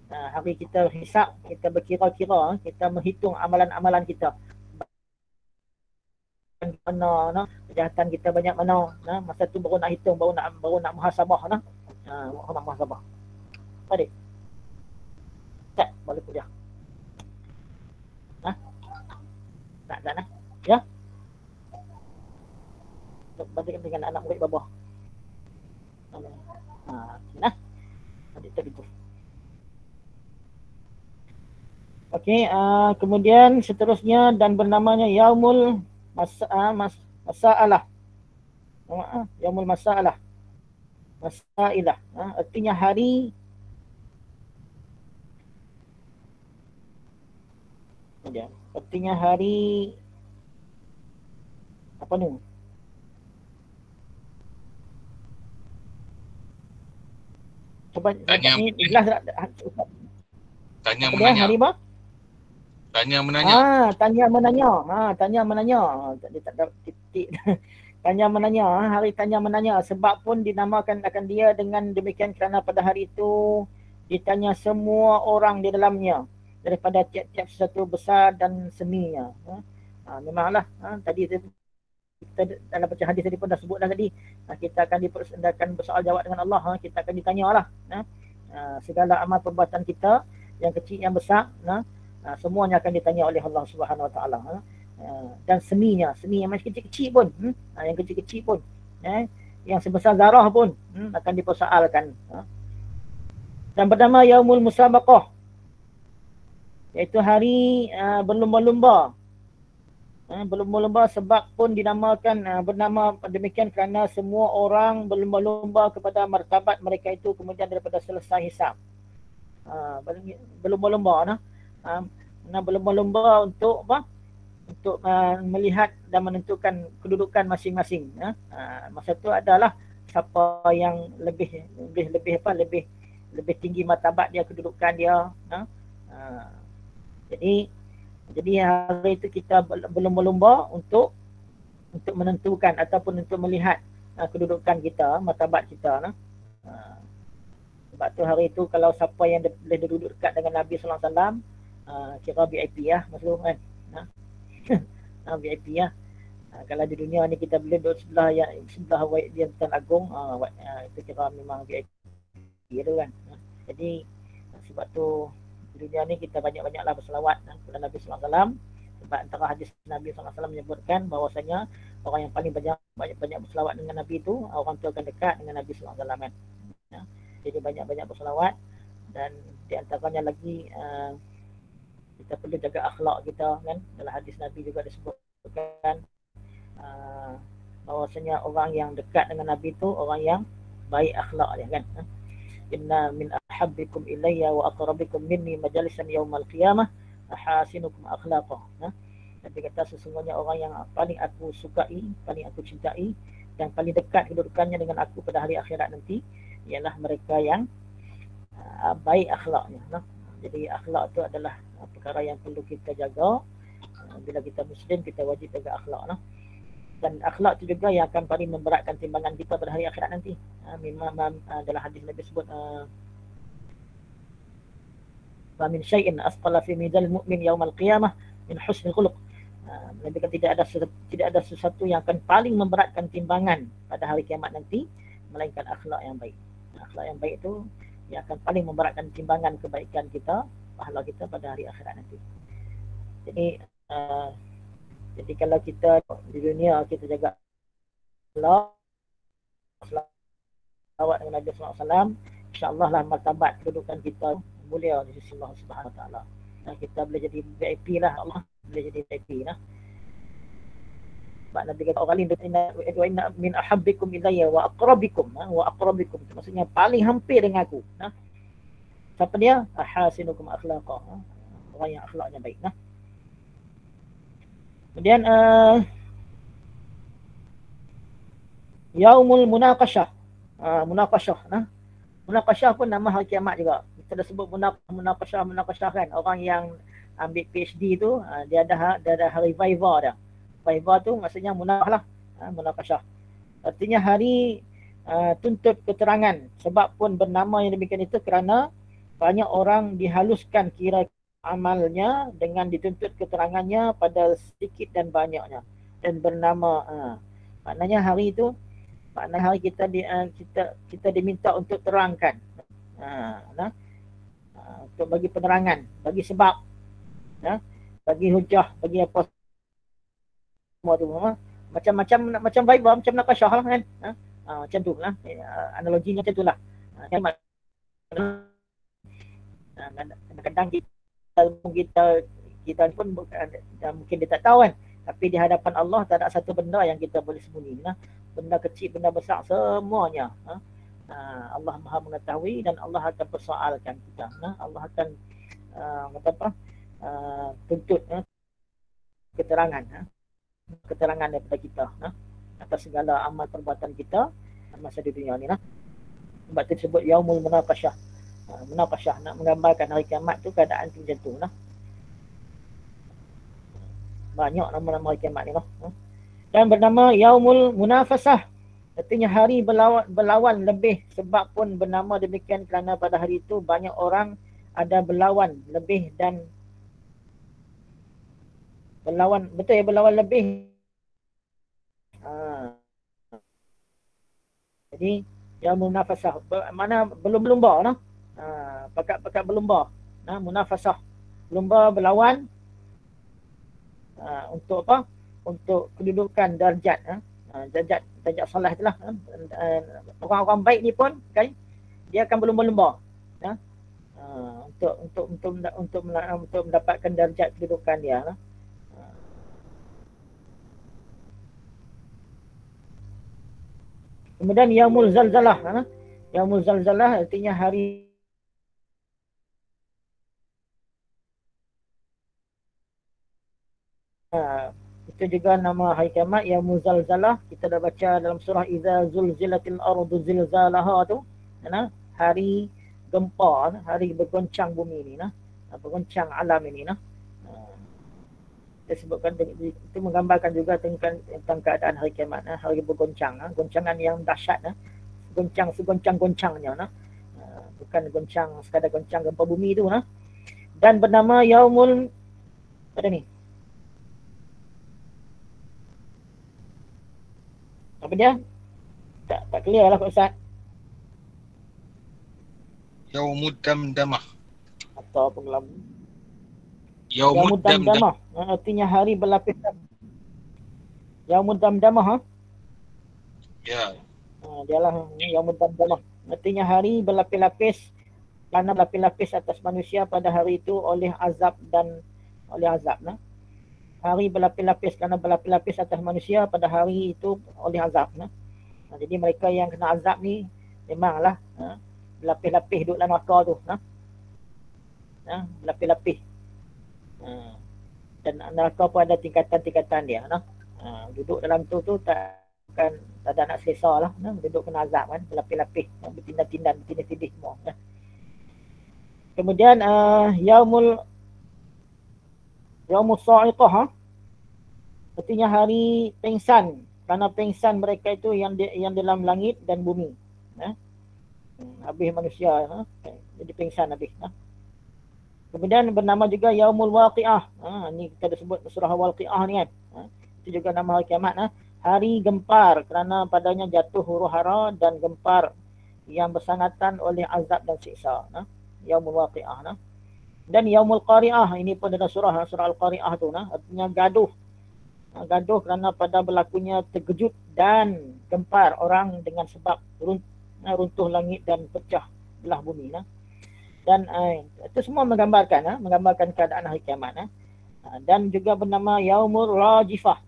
Hari kita hisab, kita berkira-kira, kita menghitung amalan-amalan kita. mana, nah, kejahatan kita banyak mana, nah, masa tu baru nak hitung, baru nak muhasabah, nah. Baru nak muhasabah. Adik. Tak, balik kuliah. Tak, nah. Ya. Balik dengan anak murid babah. Nah. Adik tak gitu. Okey, kemudian seterusnya dan bernamanya Yaumul Masa'alah. Yaumul Masa'alah. Masailah. Artinya hari apa ni? Coba ni jelas tak? Tanya menanya. Hari apa? Tanya menanya. Tanya menanya. Dia tak ada titik. Tanya menanya, hari tanya menanya. Sebab pun dinamakan akan dia dengan demikian kerana pada hari itu ditanya semua orang di dalamnya daripada tiap-tiap sesuatu besar dan seminya. Memanglah tadi kita dalam baca hadis tadi pun dah sebut dah tadi. Kita akan dipersendakan bersoal jawab dengan Allah. Kita akan ditanyalah segala amal perbuatan kita, yang kecil yang besar, semuanya akan ditanya oleh Allah Subhanahu Wa Taala. Dan seni yang masih kecil-kecil pun, yang kecil-kecil pun, yang sebesar zarah pun akan dipersoalkan. Dan bernama Yaumul Musabaqah, iaitu hari berlumba-lumba. Berlumba-lumba sebab pun dinamakan bernama demikian kerana semua orang berlumba-lumba kepada martabat mereka itu kemudian daripada selesai hisab. Berlumba-lumba berlumba-lumba untuk apa? Untuk melihat dan menentukan kedudukan masing-masing. Masa itu adalah siapa yang lebih tinggi martabat dia, kedudukan dia. Jadi hari itu kita berlumba-lumba untuk menentukan ataupun untuk melihat kedudukan kita, martabat kita. Sebab tu hari itu kalau siapa yang boleh duduk dekat dengan Nabi sallallahu alaihi wasallam, kira VIP maksud kan. VIP kalau di dunia ni kita boleh duduk sebelah dia Tuan Agong, itu kira memang VIP tu kan. Jadi sebab tu di dunia ni kita banyak-banyaklah berselawat kepada Nabi sallallahu alaihi wasallam. Sebab antara hadis Nabi sallallahu alaihi wasallam menyebutkan bahawasanya orang yang paling banyak berselawat dengan Nabi itu, orang tu akan dekat dengan Nabi sallallahu alaihi wasallam. Jadi banyak-banyak berselawat, dan di antaranya lagi kita perlu jaga akhlak kita kan. Dalam hadis Nabi juga disebutkan bahawasanya orang yang dekat dengan Nabi itu orang yang baik akhlak dia kan. Inna min ahabbikum ilayya wa aqrabikum minni majalisan yaumal qiyamah ahasinukum akhlaqah. Nabi kata sesungguhnya orang yang paling aku sukai, paling aku cintai dan paling dekat kedudukannya dengan aku pada hari akhirat nanti ialah mereka yang baik akhlaknya. Jadi akhlak itu adalah perkara yang perlu kita jaga. Bila kita Muslim, kita wajib jaga akhlak. Dan akhlak itu juga yang akan paling memberatkan timbangan kita pada hari akhirat nanti. Memang dalam hadis Nabi sebut wa min syai'in asqala fi mizanil mu'min yaumal qiyamah min husnil khuluq. Nabi kata tidak ada sesuatu yang akan paling memberatkan timbangan pada hari kiamat nanti melainkan akhlak yang baik. Akhlak yang baik itu yang akan paling memberatkan timbangan kebaikan kita, pahala kita pada hari akhirat nanti. Jadi kalau kita di dunia kita jaga akhlak, selawat dengan Nabi sallallahu alaihi wasallam, insya-Allah lah martabat kedudukan kita mulia di sisi Allah Subhanahu wa taala. Kita boleh jadi VIP lah, Allah boleh jadi VIP lah. Sebab Nabi kata orang lain inna min ahabbikum ilayya wa aqrabikum itu maksudnya paling hampir dengan aku. Siapa dia? Ahasinukum akhlaqah. Orang yang akhlaknya baik. Kemudian Yaumul Munaqashah. Munaqashah pun nama hari kiamat juga. Kita dah sebut munaqashah kan. Orang yang ambil PhD tu dia ada hari Viva dah. Viva tu maksudnya munaqashah lah. Munaqashah. Artinya hari tuntut keterangan. Sebab pun bernama yang demikian itu kerana banyak orang dihaluskan kira amalnya dengan dituntut keterangannya pada sedikit dan banyaknya. dan bernama maknanya hari itu hari kita kita diminta untuk terangkan untuk bagi penerangan, bagi sebab, bagi hujah, bagi apa semua tu, macam Bible, macam Naqasyah lah kan, macam tu lah, analoginya macam tu lah. Kadang-kadang kita pun mungkin dia tak tahu kan, tapi di hadapan Allah tak ada satu benda yang kita boleh sembunyi. Benda kecil, benda besar, semuanya Allah Maha mengetahui dan Allah akan persoalkan kita. Allah akan tuntut keterangan daripada kita atas segala amal perbuatan kita masa di dunia ni. Sebab tu disebut Yaumul Munaqasyah. Munaqasyah nak menggambarkan hari kiamat tu keadaan tu macam tu. Banyak nama-nama hari kiamat ni. Dan bernama Yaumul Munafasah. Artinya hari berlawan lebih. Sebab pun bernama demikian kerana pada hari itu banyak orang ada berlawan lebih dan berlawan, betul ya, berlawan lebih. Jadi Yaumul Munafasah, mana belum berlumba pakat berlumba. Munafasah, berlumba, berlawan untuk apa? Untuk kedudukan darjat, darjat salah itulah. Orang-orang baik ni pun kan, dia akan berlumba-lumba untuk mendapatkan darjat kedudukan dia. Kemudian Yaumul Zalzalah. Yaumul Zalzalah artinya hari itu juga nama hari kiamat, Yaumul Zalzalah. Kita dah baca dalam surah Idza Zulzilatil Ardu Zilzalaha tu, hari gempa, hari bergoncang bumi ni, bergoncang alam ini. Dia sebutkan itu menggambarkan juga tentang keadaan hari kiamat, hari bergoncang, goncangan yang dahsyat, goncang segoncang-goncangnya, bukan goncang sekadar goncang gempa bumi tu. Dan bernama Yaumul apa ni? Apa dia? Tak clear lah Pak Ustaz. Yaumud Damdamah. Atau pengelabu. Yaumud Damdamah. Artinya hari berlapis-lapis. Yaumud Damdamah. Ya. Dialah Yaumud Damdamah. Artinya hari berlapis-lapis, kerana berlapis-lapis atas manusia pada hari itu oleh azab. Hari berlapis-lapis kerana berlapis-lapis atas manusia pada hari itu oleh azab. Jadi mereka yang kena azab ni memanglah berlapis-lapis duduk dalam neraka tu. Berlapis-lapis. Dan neraka pun ada tingkatan-tingkatan dia. Duduk dalam tu tak ada nak selesa lah. Duduk kena azab kan, berlapis-lapis, bertindak-tindak, bertindak-tindih semua. Kemudian Yaumul Sa'iqah, artinya hari pengsan, kerana pengsan mereka itu yang dalam langit dan bumi. Habis manusia, jadi pengsan habis. Kemudian bernama juga Yaumul Waqi'ah. Ni kita dah sebut surah Waqi'ah ni kan. Itu juga nama hari kiamat. Hari gempar, kerana padanya jatuh huru-hara dan gempar yang bersangatan oleh azab dan siksa. Yaumul Waqi'ah. Dan Yaumul Qari'ah, ini pun dalam surah Al-Qari'ah tu, artinya gaduh. Gaduh kerana pada berlakunya terkejut dan gempar orang dengan sebab runtuh langit dan pecah belah bumi. Dan itu semua menggambarkan keadaan hari kiamat. Dan juga bernama Yaumul Rajifah,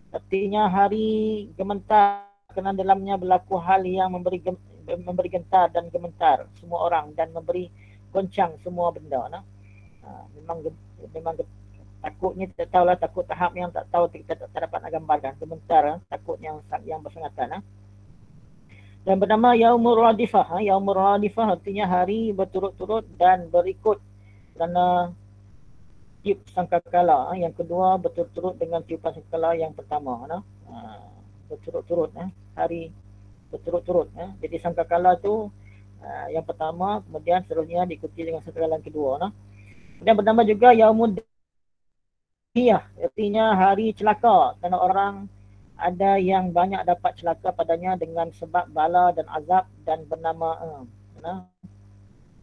artinya hari gementar, kerana dalamnya berlaku hal yang memberi gentar dan gementar semua orang dan memberi goncang semua benda. Memang takutnya kita tahulah, takut tahap yang tak tahu kita tak dapat nak gambarkan. Gementar, takut yang bersangatan. Dan bernama Yaumul Radifah. Yaumul Radifah artinya hari berturut-turut dan berikut kerana tiup sangkakala. Yang kedua berturut-turut dengan tiupan sangkakala yang pertama. Berturut-turut, hari berturut-turut. Jadi sangkakala tu yang pertama, kemudian seterusnya diikuti dengan sangkakala yang kedua. Dan bernama juga Yaumul artinya hari celaka, kerana orang ada yang banyak dapat celaka padanya dengan sebab bala dan azab dan bernama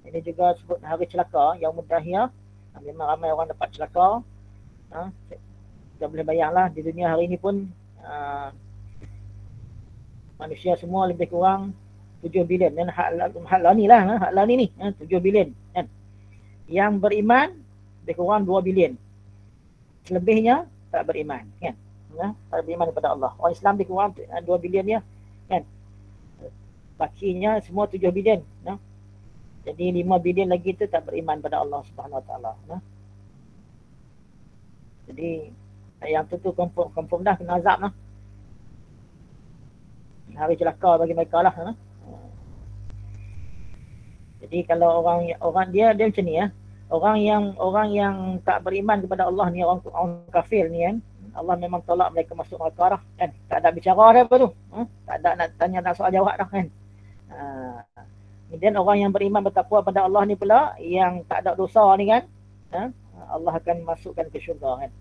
ini juga sebut hari celaka, Yaumud Dahiyah. Memang ramai orang dapat celaka. Kita boleh bayanglah di dunia hari ini pun manusia semua lebih kurang 7 bilion dan hak ni lah, hak ni 7 bilion kan. Yang beriman lebih kurang 2 bilion. Selebihnya tak beriman kan. Tak beriman kepada Allah. Orang Islam lebih kurang 2 bilion ya kan. Bakinya semua 7 bilion. Jadi 5 bilion lagi tu tak beriman pada Allah Subhanahu Wa Taala. Jadi yang tu confirm dah kena azab lah. Hari celaka bagi mereka lah. Jadi kalau orang dia macam ni ya. Orang yang tak beriman kepada Allah ni, orang kafir ni kan, Allah memang tolak mereka masuk neraka dah kan. Tak ada bicara dah apa tu. Tak ada nak tanya, nak soal jawab dah kan. Kemudian orang yang beriman bertakwa pada Allah ni pula, yang tak ada dosa ni kan, Allah akan masukkan ke syurga kan.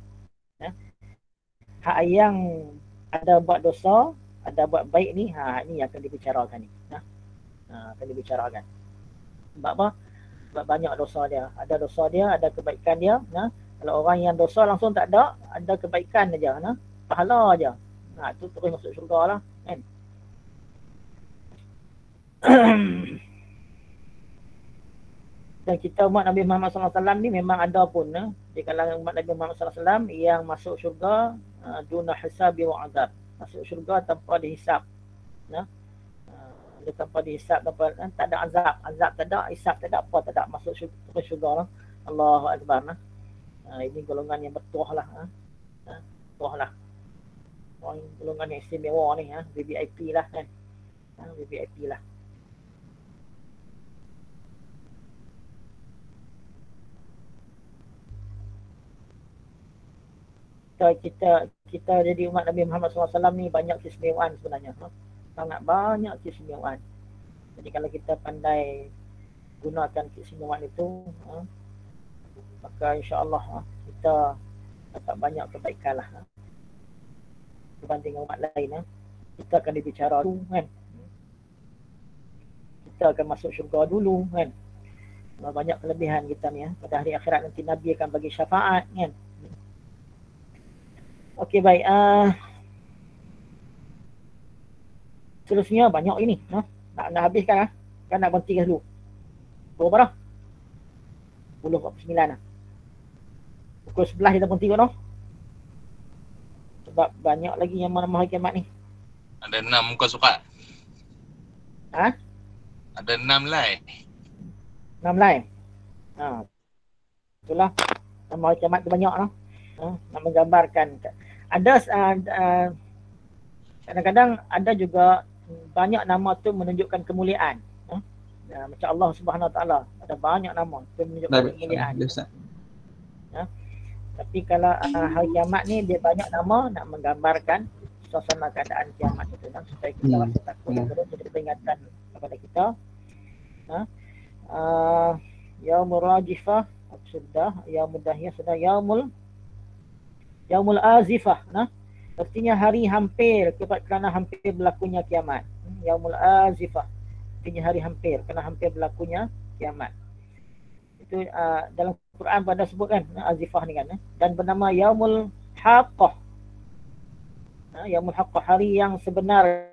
Hak yang ada buat dosa, ada buat baik ni, ni akan dibicarakan ni. Akan dibicarakan. Sebab apa? Sebab banyak dosa dia. Ada dosa dia, ada kebaikan dia. Kalau orang yang dosa langsung tak ada kebaikan aja, pahala aja. Itu terus masuk syurga lah kan. Dan kita umat Nabi Muhammad SAW ni memang ada pun di kalangan umat Nabi Muhammad SAW yang masuk syurga duna hisabi wa adab. Masuk syurga tanpa dihisap. Tanpa dihisap, tak ada azab. Azab tak ada, hisap tak ada, apa tak ada. Masuk syurga lah. Allahu Akbar. Ini golongan yang bertuah lah. Tuah lah. Orang golongan yang istimewa ni, VVIP lah kan. VVIP lah. Kita jadi umat Nabi Muhammad SAW ni banyak keistimewaan sebenarnya. Sangat banyak keistimewaan. Jadi kalau kita pandai gunakan keistimewaan itu, maka insya-Allah kita dapat banyak kebaikan lah. Berbanding umat lain, kita akan dibicara dulu kan. Kita akan masuk syurga dulu kan. Banyak kelebihan kita ni. Pada hari akhirat nanti Nabi akan bagi syafaat kan. Okey baik. Seterusnya banyak ini. Nak habiskan kan nak berhenti dulu. Berapa dah? 10:49 dah. Pukul 11 kita berhenti kot. Sebab banyak lagi yang mana hari kiamat ni. Ada 6 muka surat. Ada 6 line. 6 line. Itulah. Nama hari kiamat tu banyak lah. Nak menggambarkan. Ada kadang-kadang ada juga banyak nama tu menunjukkan kemuliaan. Macam Allah Subhanahu Wa Taala ada banyak nama tu menunjukkan kemuliaan. Tapi kalau hari kiamat ni dia banyak nama nak menggambarkan suasana keadaan kiamat itu supaya kita rasa takut terus jadi peringatan kepada kita. Yaumul Rajifah sudah, Yaumud Dahiyah sudah, Yaumul Azifah. Artinya hari hampir, kerana hampir berlakunya kiamat. Yaumul Azifah. Artinya hari hampir, kerana hampir berlakunya kiamat. Itu dalam Quran pada sebut kan, Azifah ni kan. Dan bernama Yaumul Haqqah. Yaumul Haqqah, hari yang sebenar.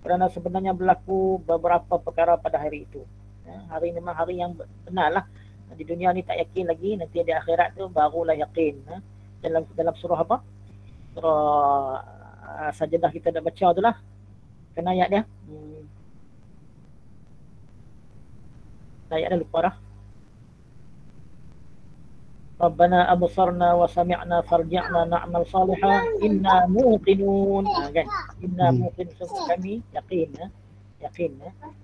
Kerana sebenarnya berlaku beberapa perkara pada hari itu. Hari memang hari yang benar lah. Di dunia ni tak yakin lagi, nanti di akhirat tu barulah yakin. Dalam surah apa? Surah Sajadah kita dah baca tu lah. Kena ayat dia. Ayat dah lupa dah. Rabbana absarna wa sami'na farji'na na'mal salihan inna muqinun. Kan? Inna muqin, kami yakin. Yakin.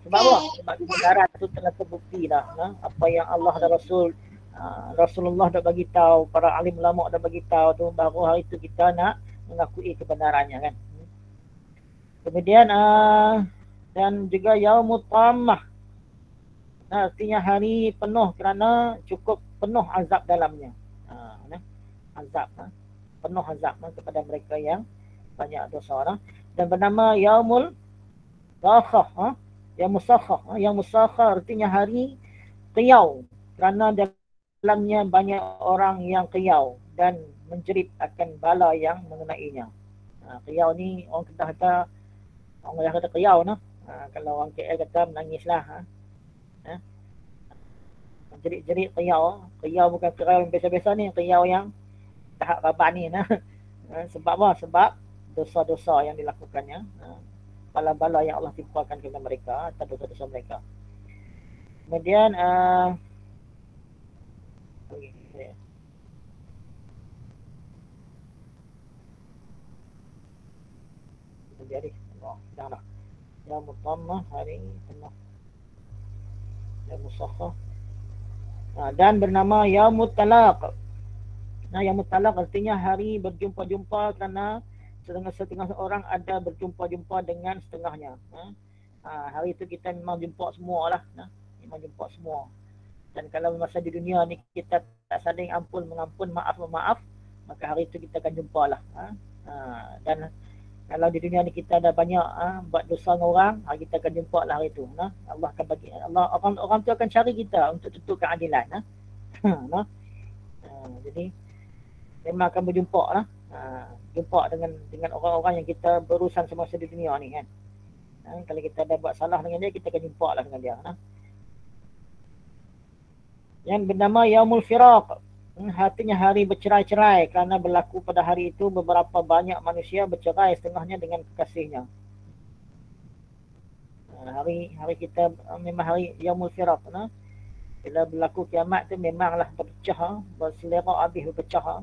Sebab apa? Sebab kebenaran tu telah terbukti dah. Apa yang Allah dan Rasulullah dah bagi tahu, para alim ulama dah bagi tahu tu, baru hari itu kita nak mengakui kebenarannya kan. Kemudian dan juga Yaumut Tammah. Artinya hari penuh kerana cukup penuh azab dalamnya. azab, penuh azab kepada mereka yang banyak dosa. Dan bernama Yaumul Sakhah, Yaumul Sakhah. Yaumul Sakhah artinya hari qiyau, kerana dalamnya banyak orang yang qiyau dan menjerit akan bala yang mengenainya. Qiyau ni orang kata orang kata qiyau kalau orang KL kata menangislah. Jerit-jerit qiyau. Qiyau bukan qiyau yang biasa-biasa ni, qiyau yang tahap rabah ni. Sebab apa? Sebab dosa-dosa yang dilakukannya, bala-bala yang Allah timpakan kepada mereka atas dosa-dosa mereka. Kemudian jadi dah lah. Yang pertama hari penuh, yang musakhah. Dan bernama Yaumut Talaq. Yaumut Talaq artinya hari berjumpa-jumpa, kerana setengah orang ada berjumpa-jumpa dengan setengahnya. Hari itu kita memang jumpa semua lah. Memang jumpa semua. Dan kalau masa di dunia ni kita tak saling ampun mengampun, maaf-maaf, maka hari itu kita akan jumpa lah. Dan kalau di dunia ni kita ada banyak buat dosa dengan orang, kita akan jumpa lah hari itu. Allah akan bagi, orang tu akan cari kita untuk tuntut keadilan. Jadi memang akan berjumpa lah. Jumpa dengan orang-orang yang kita berurusan semasa di dunia ni kan. Kalau kita ada buat salah dengan dia, kita akan jumpa lah dengan dia. Yang bernama Yaumul Firaq, artinya hari bercerai-cerai, kerana berlaku pada hari itu beberapa banyak manusia bercerai setengahnya dengan kekasihnya. Hari kita memang hari Yaumul Firaq. Bila berlaku kiamat tu memanglah berpecah, berselera habis berpecah.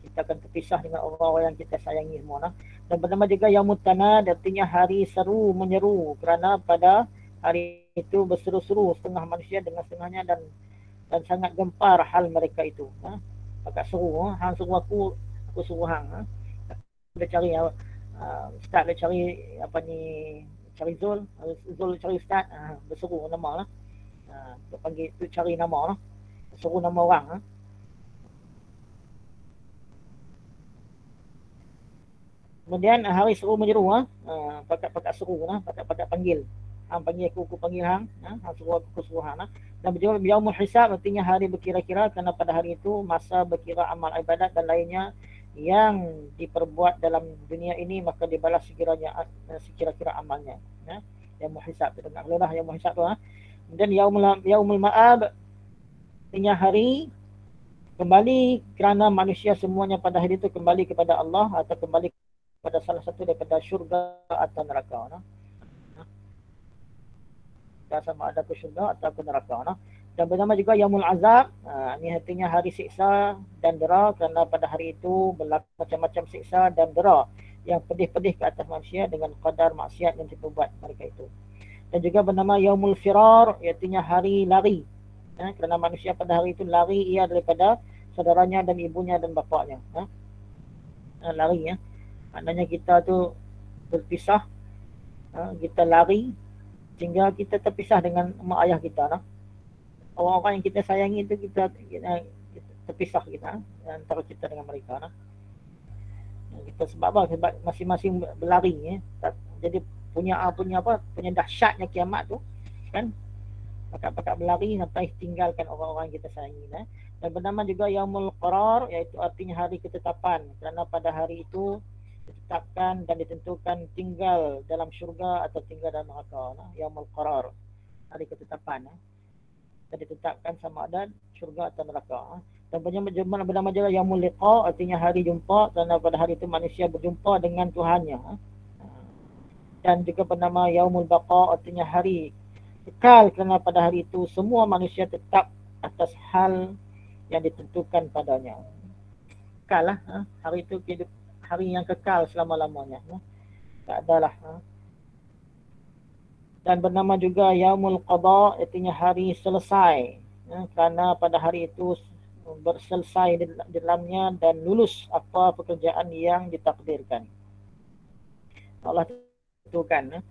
Kita akan terpisah dengan orang-orang yang kita sayangi semua. Dan bernama juga Yaumut Tanad, artinya hari seru menyeru, kerana pada hari itu berseru-seru setengah manusia dengan setengahnya, dan sangat gempar hal mereka itu. Pakat seru, hang seru aku suruh hang. Dia cari ustaz, dia cari apa ni, cari Zul cari ustaz, berseru nama lah. Tu panggil tu cari nama lah, seru nama orang. Kemudian hari seru menyeru, pakat seru, pakat panggil. Hang panggil aku panggil hang, hang suruh aku suruh hang. Dan berjumpa Yaumul Hisab, artinya hari berkira-kira, kerana pada hari itu masa berkira amal ibadat dan lainnya yang diperbuat dalam dunia ini, maka dibalas sekira-kira amalnya. Yaumul Hisab tu dengar lah, Yaumul Hisab tu. Kemudian Yaumul Ma'ab, artinya hari kembali, kerana manusia semuanya pada hari itu kembali kepada Allah atau kembali pada salah satu daripada syurga atau neraka. Sama ada ke syurga atau ke neraka. Dan bernama juga Yaumul Azab, ini artinya hari siksa dan dera, kerana pada hari itu berlaku macam-macam siksa dan dera yang pedih-pedih ke atas manusia dengan kadar maksiat yang diperbuat mereka itu. Dan juga bernama Yaumul Firar, artinya hari lari, kerana manusia pada hari itu lari ia daripada saudaranya dan ibunya dan bapaknya. Lari, maknanya kita tu berpisah, kita lari sehingga kita terpisah dengan mak ayah kita. Orang-orang yang kita sayangi itu kita terpisah kita, antara kita dengan mereka. Kita sebab apa? Sebab masing-masing berlari. Jadi punya dahsyatnya kiamat tu kan, pakat berlari sampai tinggalkan orang-orang yang kita sayangi. Dan bernama juga Yaumul Qarar, iaitu artinya hari ketetapan, kerana pada hari itu ditetapkan dan ditentukan tinggal dalam syurga atau tinggal dalam neraka. Yaumul Qarar, hari ketetapan, dan ditetapkan sama ada syurga atau neraka. Dan bernama juga Yaumul Liqa, artinya hari jumpa, kerana pada hari itu manusia berjumpa dengan Tuhannya. Dan juga bernama Yaumul Baqa, artinya hari kekal, kerana pada hari itu semua manusia tetap atas hal yang ditentukan padanya. Kekal lah, hari itu hari yang kekal selama-lamanya. Tak adalah. Dan bernama juga Yaumul Qadha, artinya hari selesai, kerana pada hari itu berselesai di dalamnya dan lulus apa pekerjaan yang ditakdirkan. Allah tentukan.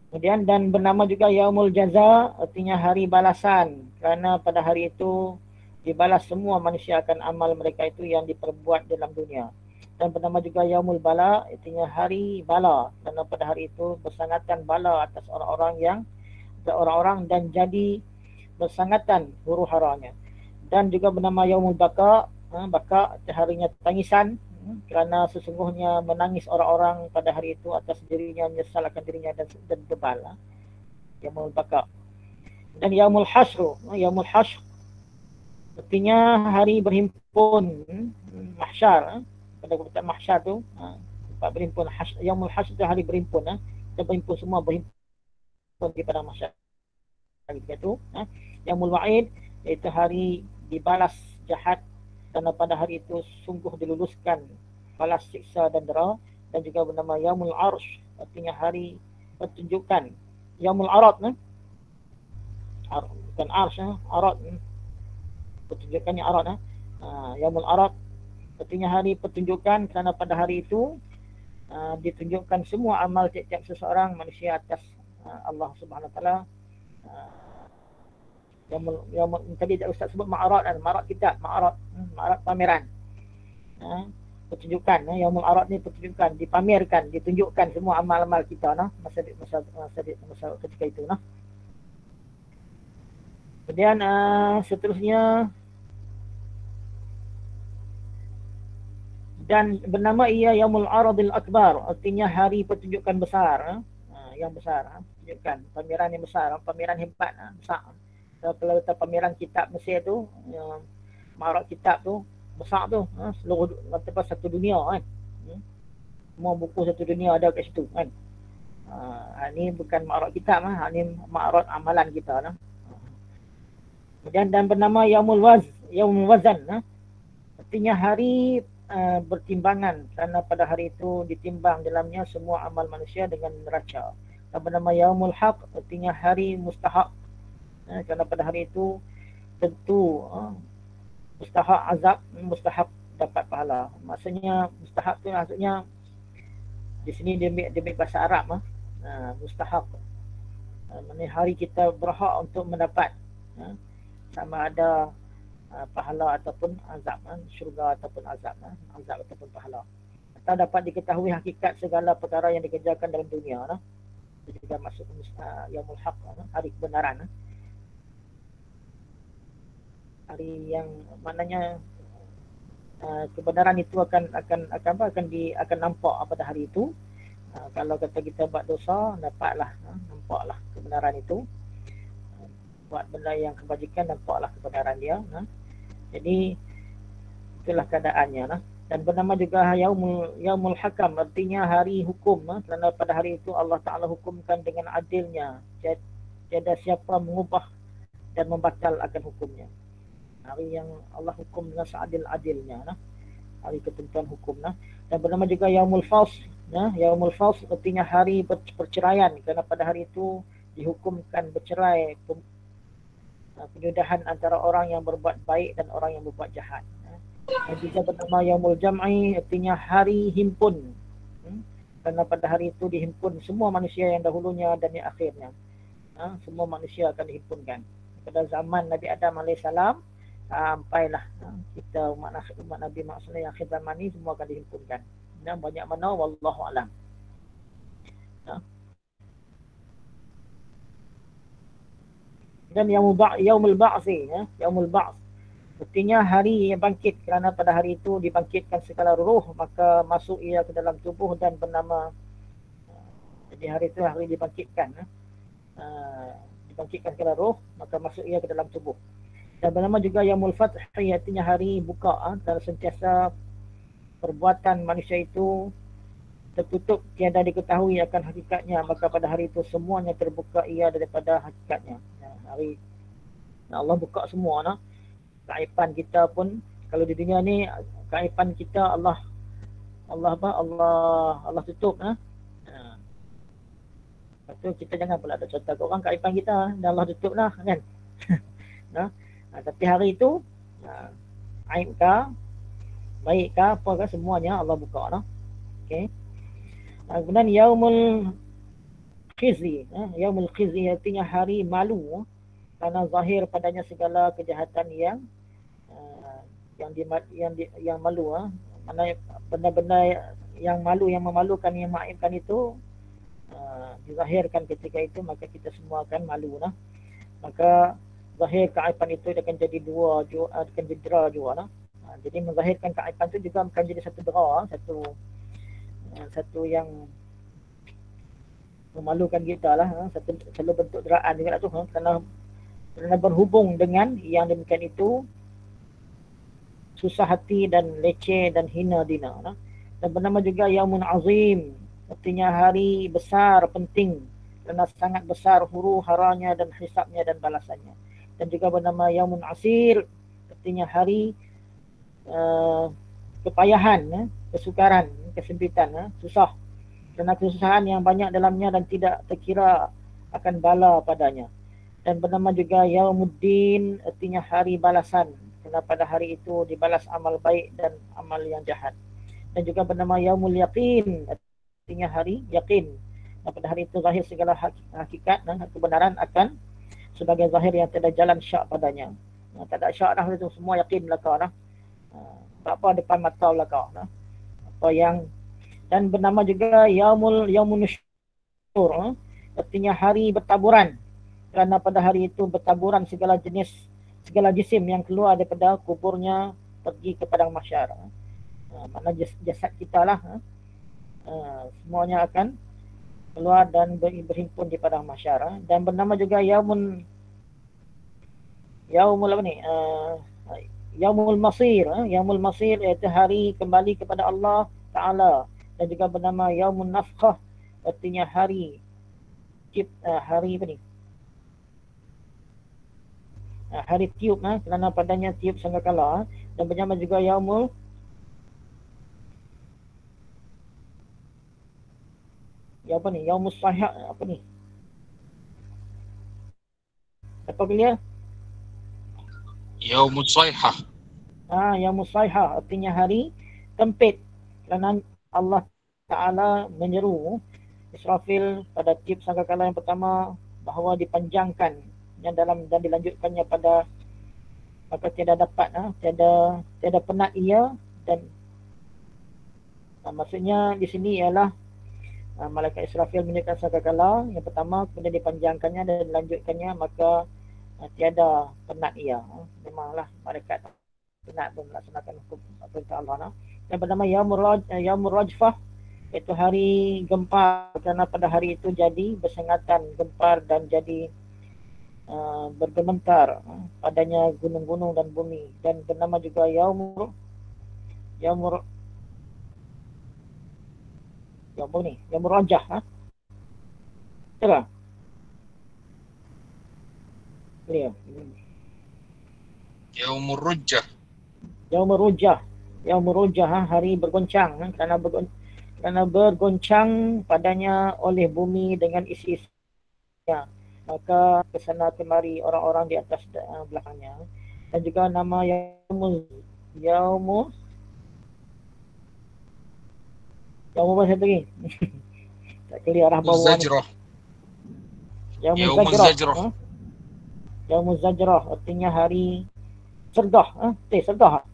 Kemudian dan bernama juga Yaumul Jaza, artinya hari balasan. Kerana pada hari itu dibalas semua manusia akan amal mereka itu yang diperbuat dalam dunia. Dan bernama juga Yaumul Bala, artinya hari bala. Kerana pada hari itu bersangatan bala atas orang-orang dan jadi bersangatan huru haranya. Dan juga bernama Yaumul Baka, Baka harinya tangisan, kerana sesungguhnya menangis orang-orang pada hari itu atas dirinya, menyesal akan dirinya dan bebal. Yaumul Baka. Dan Yaumul Hashr, Yaumul Hashr artinya hari berhimpun, mahsyar. Pada kata mahsyar tu, berhimpun. Yaumul Hashr itu hari berhimpun. Kita berhimpun semua, berhimpun di padang mahsyar. Itu, Yaumul Wa'id, iaitu hari dibalas jahat, kerana pada hari itu sungguh diluluskan balas siksa dan dera. Dan juga bernama Yaumul Arsh, artinya hari pertunjukan. Yaumul Arad, bukan Arsh, Arad, pertunjukannya Arad. Yaumul Arad artinya hari pertunjukan, kerana pada hari itu ditunjukkan semua amal tiap-tiap seseorang manusia atas Allah Subhanahu Wa Taala. Yang tadi Ustaz sebut ma'arad, ma'arad kitab, ma'arad pameran, pertunjukan. Yaumul Arad ni pertunjukan, dipamerkan, ditunjukkan semua amal-amal kita masa ketika itu. Kemudian seterusnya, dan bernama ia Yaumul Aradil Akbar, artinya hari pertunjukan besar, yang besar, pertunjukan pameran yang besar, pameran hebat, besar. Kalau kita pameran kitab Mesir tu, Ma'arad kitab tu besar tu, seluruh tempat satu dunia kan. Semua buku satu dunia ada kat situ kan. Ni bukan Ma'arad kitab, ni Ma'arad amalan kita . Kemudian dan bernama Yaumul Wazan, artinya hari bertimbangan, kerana pada hari itu ditimbang dalamnya semua amal manusia dengan neraca. Dan bernama Yaumul Haq, artinya hari mustahak, kerana pada hari itu tentu mustahak azab, mustahak dapat pahala. Maksudnya mustahak tu maksudnya di sini dia ambil bahasa Arab, mustahak. Maksudnya hari kita berhak untuk mendapat, sama ada pahala ataupun azab, syurga ataupun azab, azab ataupun pahala. Atau dapat diketahui hakikat segala perkara yang dikerjakan dalam dunia. Itu juga masuk Yaumul Haq, hari kebenaran. Hari yang maknanya kebenaran itu akan nampak pada hari itu. Kalau kata kita buat dosa, nampaklah kebenaran itu. Buat benda yang kebajikan, nampaklah kebenaran dia. Jadi itulah keadaannya. Dan bernama juga Yaumul Hakam, artinya hari hukum, kerana pada hari itu Allah Ta'ala hukumkan dengan adilnya. Tiada siapa mengubah dan membatal akan hukumnya. Hari yang Allah hukum dengan seadil-adilnya, hari ketentuan hukum. Dan bernama juga Yaumul Fasl, Yaumul Fasl artinya hari perceraian, kerana pada hari itu dihukumkan bercerai, penyudahan antara orang yang berbuat baik dan orang yang berbuat jahat. Dan juga bernama Yaumul Jam'i, artinya hari himpun, kerana pada hari itu dihimpun semua manusia yang dahulunya dan yang akhirnya. Semua manusia akan dihimpunkan. Pada zaman Nabi Adam AS sampailah kita umat Nabi maksudnya yang akhir zaman ni semua akan dihimpunkan. Dan banyak mana wallahu alam. Dan Yaumul Ba'si, Yaumul Ba's artinya hari yang bangkit, kerana pada hari itu dibangkitkan segala ruh, maka masuk ia ke dalam tubuh dan bernama, jadi hari itu hari dibangkitkan, dibangkitkan segala ruh, maka masuk ia ke dalam tubuh. Dan bernama juga Yaumul Fath, artinya hari buka, dan sentiasa perbuatan manusia itu tertutup, tiada diketahui akan hakikatnya, maka pada hari itu semuanya terbuka ia daripada hakikatnya. Hari Allah buka semua, keaiban kita pun, kalau di dunia ni keaiban kita Allah tutup. Lepas tu kita jangan pula ada contoh ke orang keaiban kita dan Allah tutup lah kan. Tapi hari itu aib kah, baik kah, apa kah, semuanya Allah buka. Okey. Kemudian Yaumul khizi. Yaumul khizi artinya hari malu, karena zahir padanya segala kejahatan yang malu. Mana benda-benda yang malu, yang memalukan, yang maibkan itu dizahirkan ketika itu, maka kita semua akan malu. Maka zahir keaiban itu akan jadi dua, akan jadi dera juga. Jadi menzahirkan keaiban itu juga akan jadi satu dera, satu yang memalukan kita lah, satu bentuk deraan juga tu, kerana berhubung dengan yang demikian itu susah hati dan leceh dan hina dina. Dan bernama juga Yaumun Azim, artinya hari besar, penting, kerana sangat besar huru haranya dan hisabnya dan balasannya. Dan juga bernama Yaumun Asir, artinya hari kepayahan, kesukaran, kesempitan, susah, kerana kesusahan yang banyak dalamnya dan tidak terkira akan bala padanya. Dan bernama juga Yaumuddin, artinya hari balasan, kerana pada hari itu dibalas amal baik dan amal yang jahat. Dan juga bernama Yaumul Yaqin, artinya hari yakin. Dan pada hari itu zahir segala hakikat dan kebenaran akan sebagai zahir yang tidak jalan syak padanya. Tak ada syak dah, itu semua yakin belaka. Apa depan mata belaka. Apa yang, dan bernama juga Yaumun Nusyur, artinya hari bertaburan, kerana pada hari itu bertaburan segala jenis, segala jisim yang keluar daripada kuburnya pergi ke padang mahsyar. Mana jasad kita lah, semuanya akan keluar dan berhimpun di padang mahsyar. Dan bernama juga Yaumul apa ni? Yaumul Masir. Yaumul Masir iaitu hari kembali kepada Allah Ta'ala. Dan juga bernama Yaumun Nafkhah, artinya hari apa ni? Hari tiup, kerana padanya tiup sangkakala. Dan bernama juga Yaumul Yaumus Sahih, apa ni? Apa dia? Yaumus Sayhah. Yaumus Sayhah, artinya hari tempit, kerana Allah Ta'ala menyeru Israfil pada tiup sangkakala yang pertama bahawa dipanjangkan yang dalam dan dilanjutkannya pada, maka tiada dapat, tiada penat ia. Dan maksudnya di sini ialah malaikat Israfil menyiapkan sangkakala yang pertama, kemudian dipanjangkannya dan dilanjutkannya, maka tiada penat ia. Memanglah malaikat penat pun melaksanakan hukum perintah Allah. Dan bernama Yaumur Rajfah, iaitu hari gempar, kerana pada hari itu jadi bersengatan, gempar dan jadi bergementar padanya gunung-gunung dan bumi. Dan bernama juga Yaumur Rajah. Betul? Ya. Yaumur Rujjah. Yaumur Rujjah, hari bergoncang, kerana bergoncang padanya oleh bumi dengan isi-isinya. Maka kesana kemari orang-orang di atas belakangnya. Dan juga nama Yaumul apa satu lagi? Tak kira arah bawah. Yaumul Zajrah. Yaumul Zajrah, artinya hari sergah. Sergah.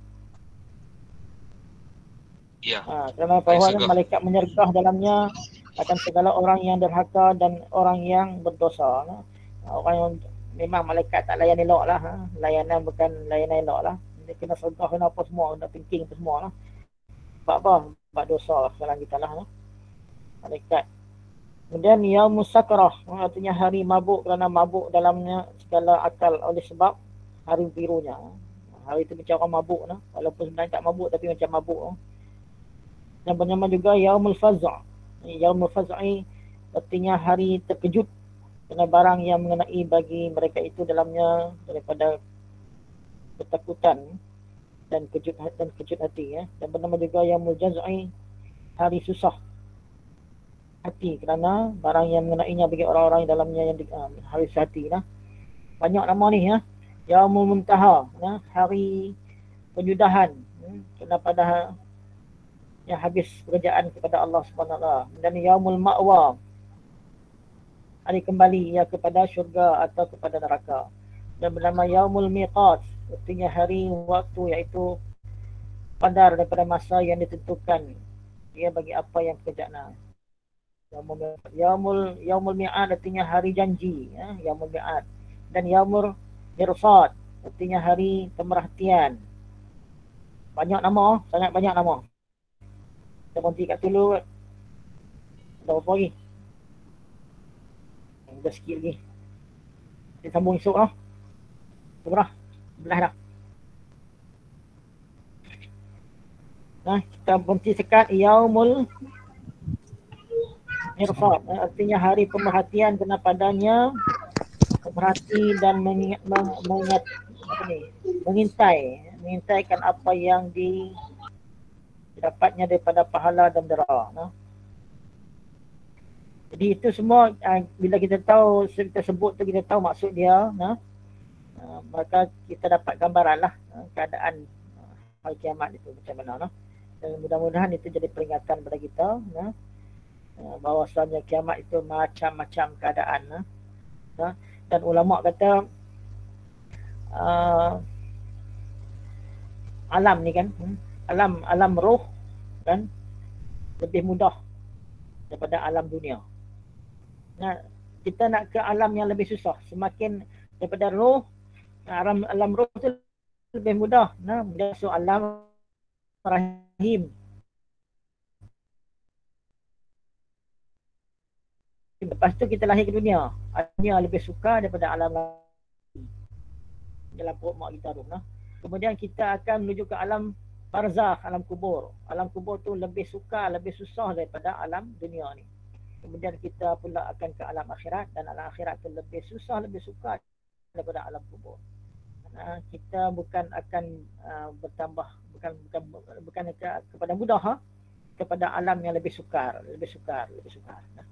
Ya. Kerana bahawa malaikat menyergah dalamnya akan segala orang yang derhaka dan orang yang berdosa. Orang yang memang malaikat tak layan elok lah. Layanan bukan layanan elok lah. Dia kena sergah, kena apa semua, kena thinking apa semua lah. Sebab apa? Sebab dosa kesalahan kita lah. Malaikat. Kemudian Yaumus Sakrah, artinya hari mabuk, kerana mabuk dalamnya segala akal oleh sebab hari birunya. Hari itu macam orang mabuk. Walaupun sebenarnya tak mabuk, tapi macam mabuk. Dan bernama juga Yaumul Faz'a. Yaumul Faz'i artinya hari terkejut, kerana barang yang mengenai bagi mereka itu dalamnya daripada ketakutan dan kejut hati. Dan bernama juga Yaumul Jaz'i, hari susah hati, kerana barang yang mengenainya bagi orang-orang yang dalamnya yang hari susah hati. Banyak nama ni. Yaumul Muntaha, hari penyudahan, kerana pada yang habis pekerjaan kepada Allah SWT. Dan Yaumul Ma'wa, hari kembali ya kepada syurga atau kepada neraka. Dan bernama yaumul miqat, artinya hari waktu, iaitu qadar daripada masa yang ditentukan ya bagi apa yang pekerjaan. Yaumul mi'ad artinya hari janji ya, yaumul mi'ad. Dan yaumul mirsad artinya hari pemerhatian. Banyak nama, sangat banyak nama. Kita berhenti kat dulu. Ada apa lagi? Ada sikit lagi. Kita sambung esok lah. Berapa? Belah dah. Nah, kita berhenti sekat yaumul mirsad, artinya hari pemerhatian, kena padanya pemerhati dan mengintaikan apa yang didapatnya daripada pahala dan dera. Nah. Jadi itu semua bila kita tahu, kita sebut tu, kita tahu maksud dia, nah, maka kita dapat gambaran lah keadaan hari kiamat itu macam mana. Nah. Dan mudah-mudahan itu jadi peringatan kepada kita, nah, bahawasanya kiamat itu macam-macam keadaan. Nah. Dan ulama kata alam ni kan, alam roh kan lebih mudah daripada alam dunia. Nah, kita nak ke alam yang lebih susah, semakin daripada roh, alam roh tu lebih mudah. Nah, masuk alam rahim. Lepas tu kita lahir ke dunia. Dunia lebih suka daripada alam dalam perut mak kita tu. Nah. Kemudian kita akan menuju ke alam barzakh, alam kubur. Alam kubur tu lebih suka, lebih susah daripada alam dunia ni. Kemudian kita pula akan ke alam akhirat, dan alam akhirat tu lebih susah, lebih suka daripada alam kubur. Nah, kita bukan akan bertambah, bukan kepada mudah, kepada alam yang lebih sukar. Nah.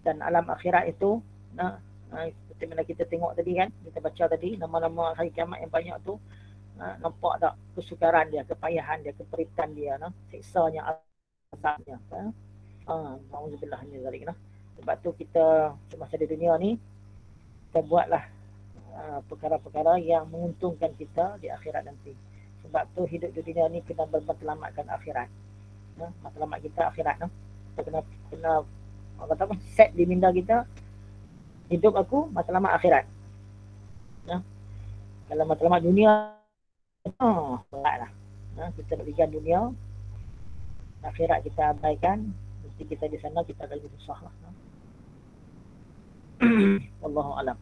Dan alam akhirat itu, nah, seperti mana kita tengok tadi kan, kita baca tadi nama-nama hari kiamat yang banyak tu, nampak tak kesukaran dia, kepayahan dia, keperitan dia, nah, siksanya, azabnya. Alhamdulillah ni zalik, nah. Sebab tu kita semasa di dunia ni kita buatlah perkara-perkara yang menguntungkan kita di akhirat nanti. Sebab tu hidup di dunia ni kena bermatlamatkan akhirat. Nah, matlamat kita akhirat, nah. Kita kena kata apa, set di minda kita, hidup aku matlamat akhirat. Nah, kalau matlamat dunia, beratlah. Nah, kita berikan dunia, akhirat kita abaikan, nanti kita di sana kita akan lebih susah lah. Wallahu alam.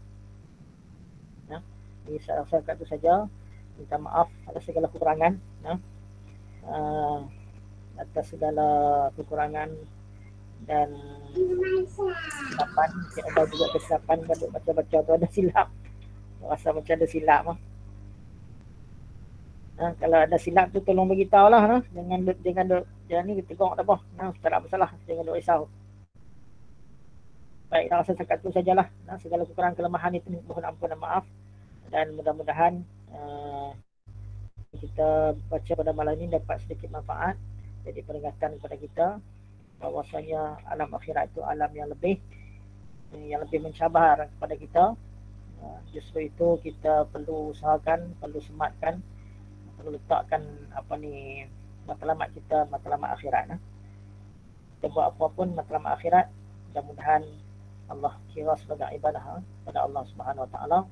Nah, ini saya rasa kat tu saja. Minta maaf atas segala kekurangan. Nah, atas segala kekurangan dan kesilapan. Ada juga kesilapan, baca-baca tu ada silap. Rasa macam ada silap lah. Kalau ada silap tu tolong beritahu lah. Nah. Jangan ni tengok tak apa. Nah, tak ada masalah. Jangan duk risau. Baik, saya rasa setakat tu sajalah. Nah, segala kekurangan kelemahan itu mohon ampun dan maaf. Dan mudah-mudahan kita baca pada malam ini dapat sedikit manfaat. Jadi peringatan kepada kita bahwasanya alam akhirat itu alam yang lebih mencabar kepada kita. Justru itu kita perlu usahakan, perlu sematkan, perlu letakkan matlamat kita, matlamat akhirat. Kita buat apa pun matlamat akhirat, mudah-mudahan Allah kira sebagai ibadah pada Allah Subhanahu Wa Taala.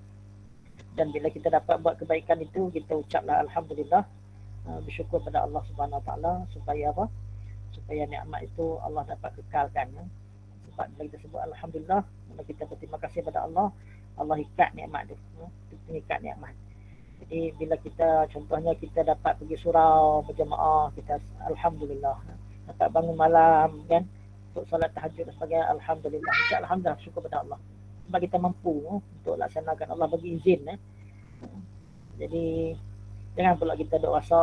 Dan bila kita dapat buat kebaikan itu, kita ucaplah alhamdulillah, bersyukur pada Allah Subhanahu Wa Taala supaya apa? Supaya nikmat itu Allah dapat kekalkan. Sebab bila kita sebut alhamdulillah, kita berterima kasih pada Allah, Allah ikat nikmat tu, ikat nikmat. Jadi bila kita, contohnya kita dapat pergi surau berjemaah, kita alhamdulillah. Dapat bangun malam kan, untuk solat tahajud dan sebagainya, alhamdulillah. Alhamdulillah, syukur pada Allah. Sebab kita mampu untuk laksanakan, Allah bagi izin. Jadi jangan pula kita duk rasa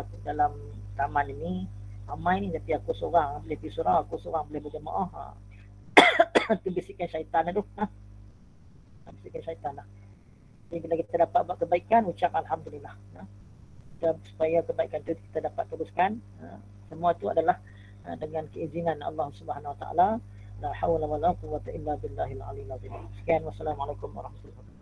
aku dalam taman ini ramai ni, tapi aku seorang boleh pergi surau, aku seorang boleh berjemaah. Itu bisikan syaitan tu. Bisikan syaitan lah. Jadi bila kita dapat buat kebaikan, ucap alhamdulillah. Supaya kebaikan itu kita dapat teruskan. Semua itu adalah dengan keizinan Allah Subhanahu Wa Taala, La haula wala quwwata illa billahil aliyyil azim. Sekian, wassalamualaikum warahmatullahi wabarakatuh.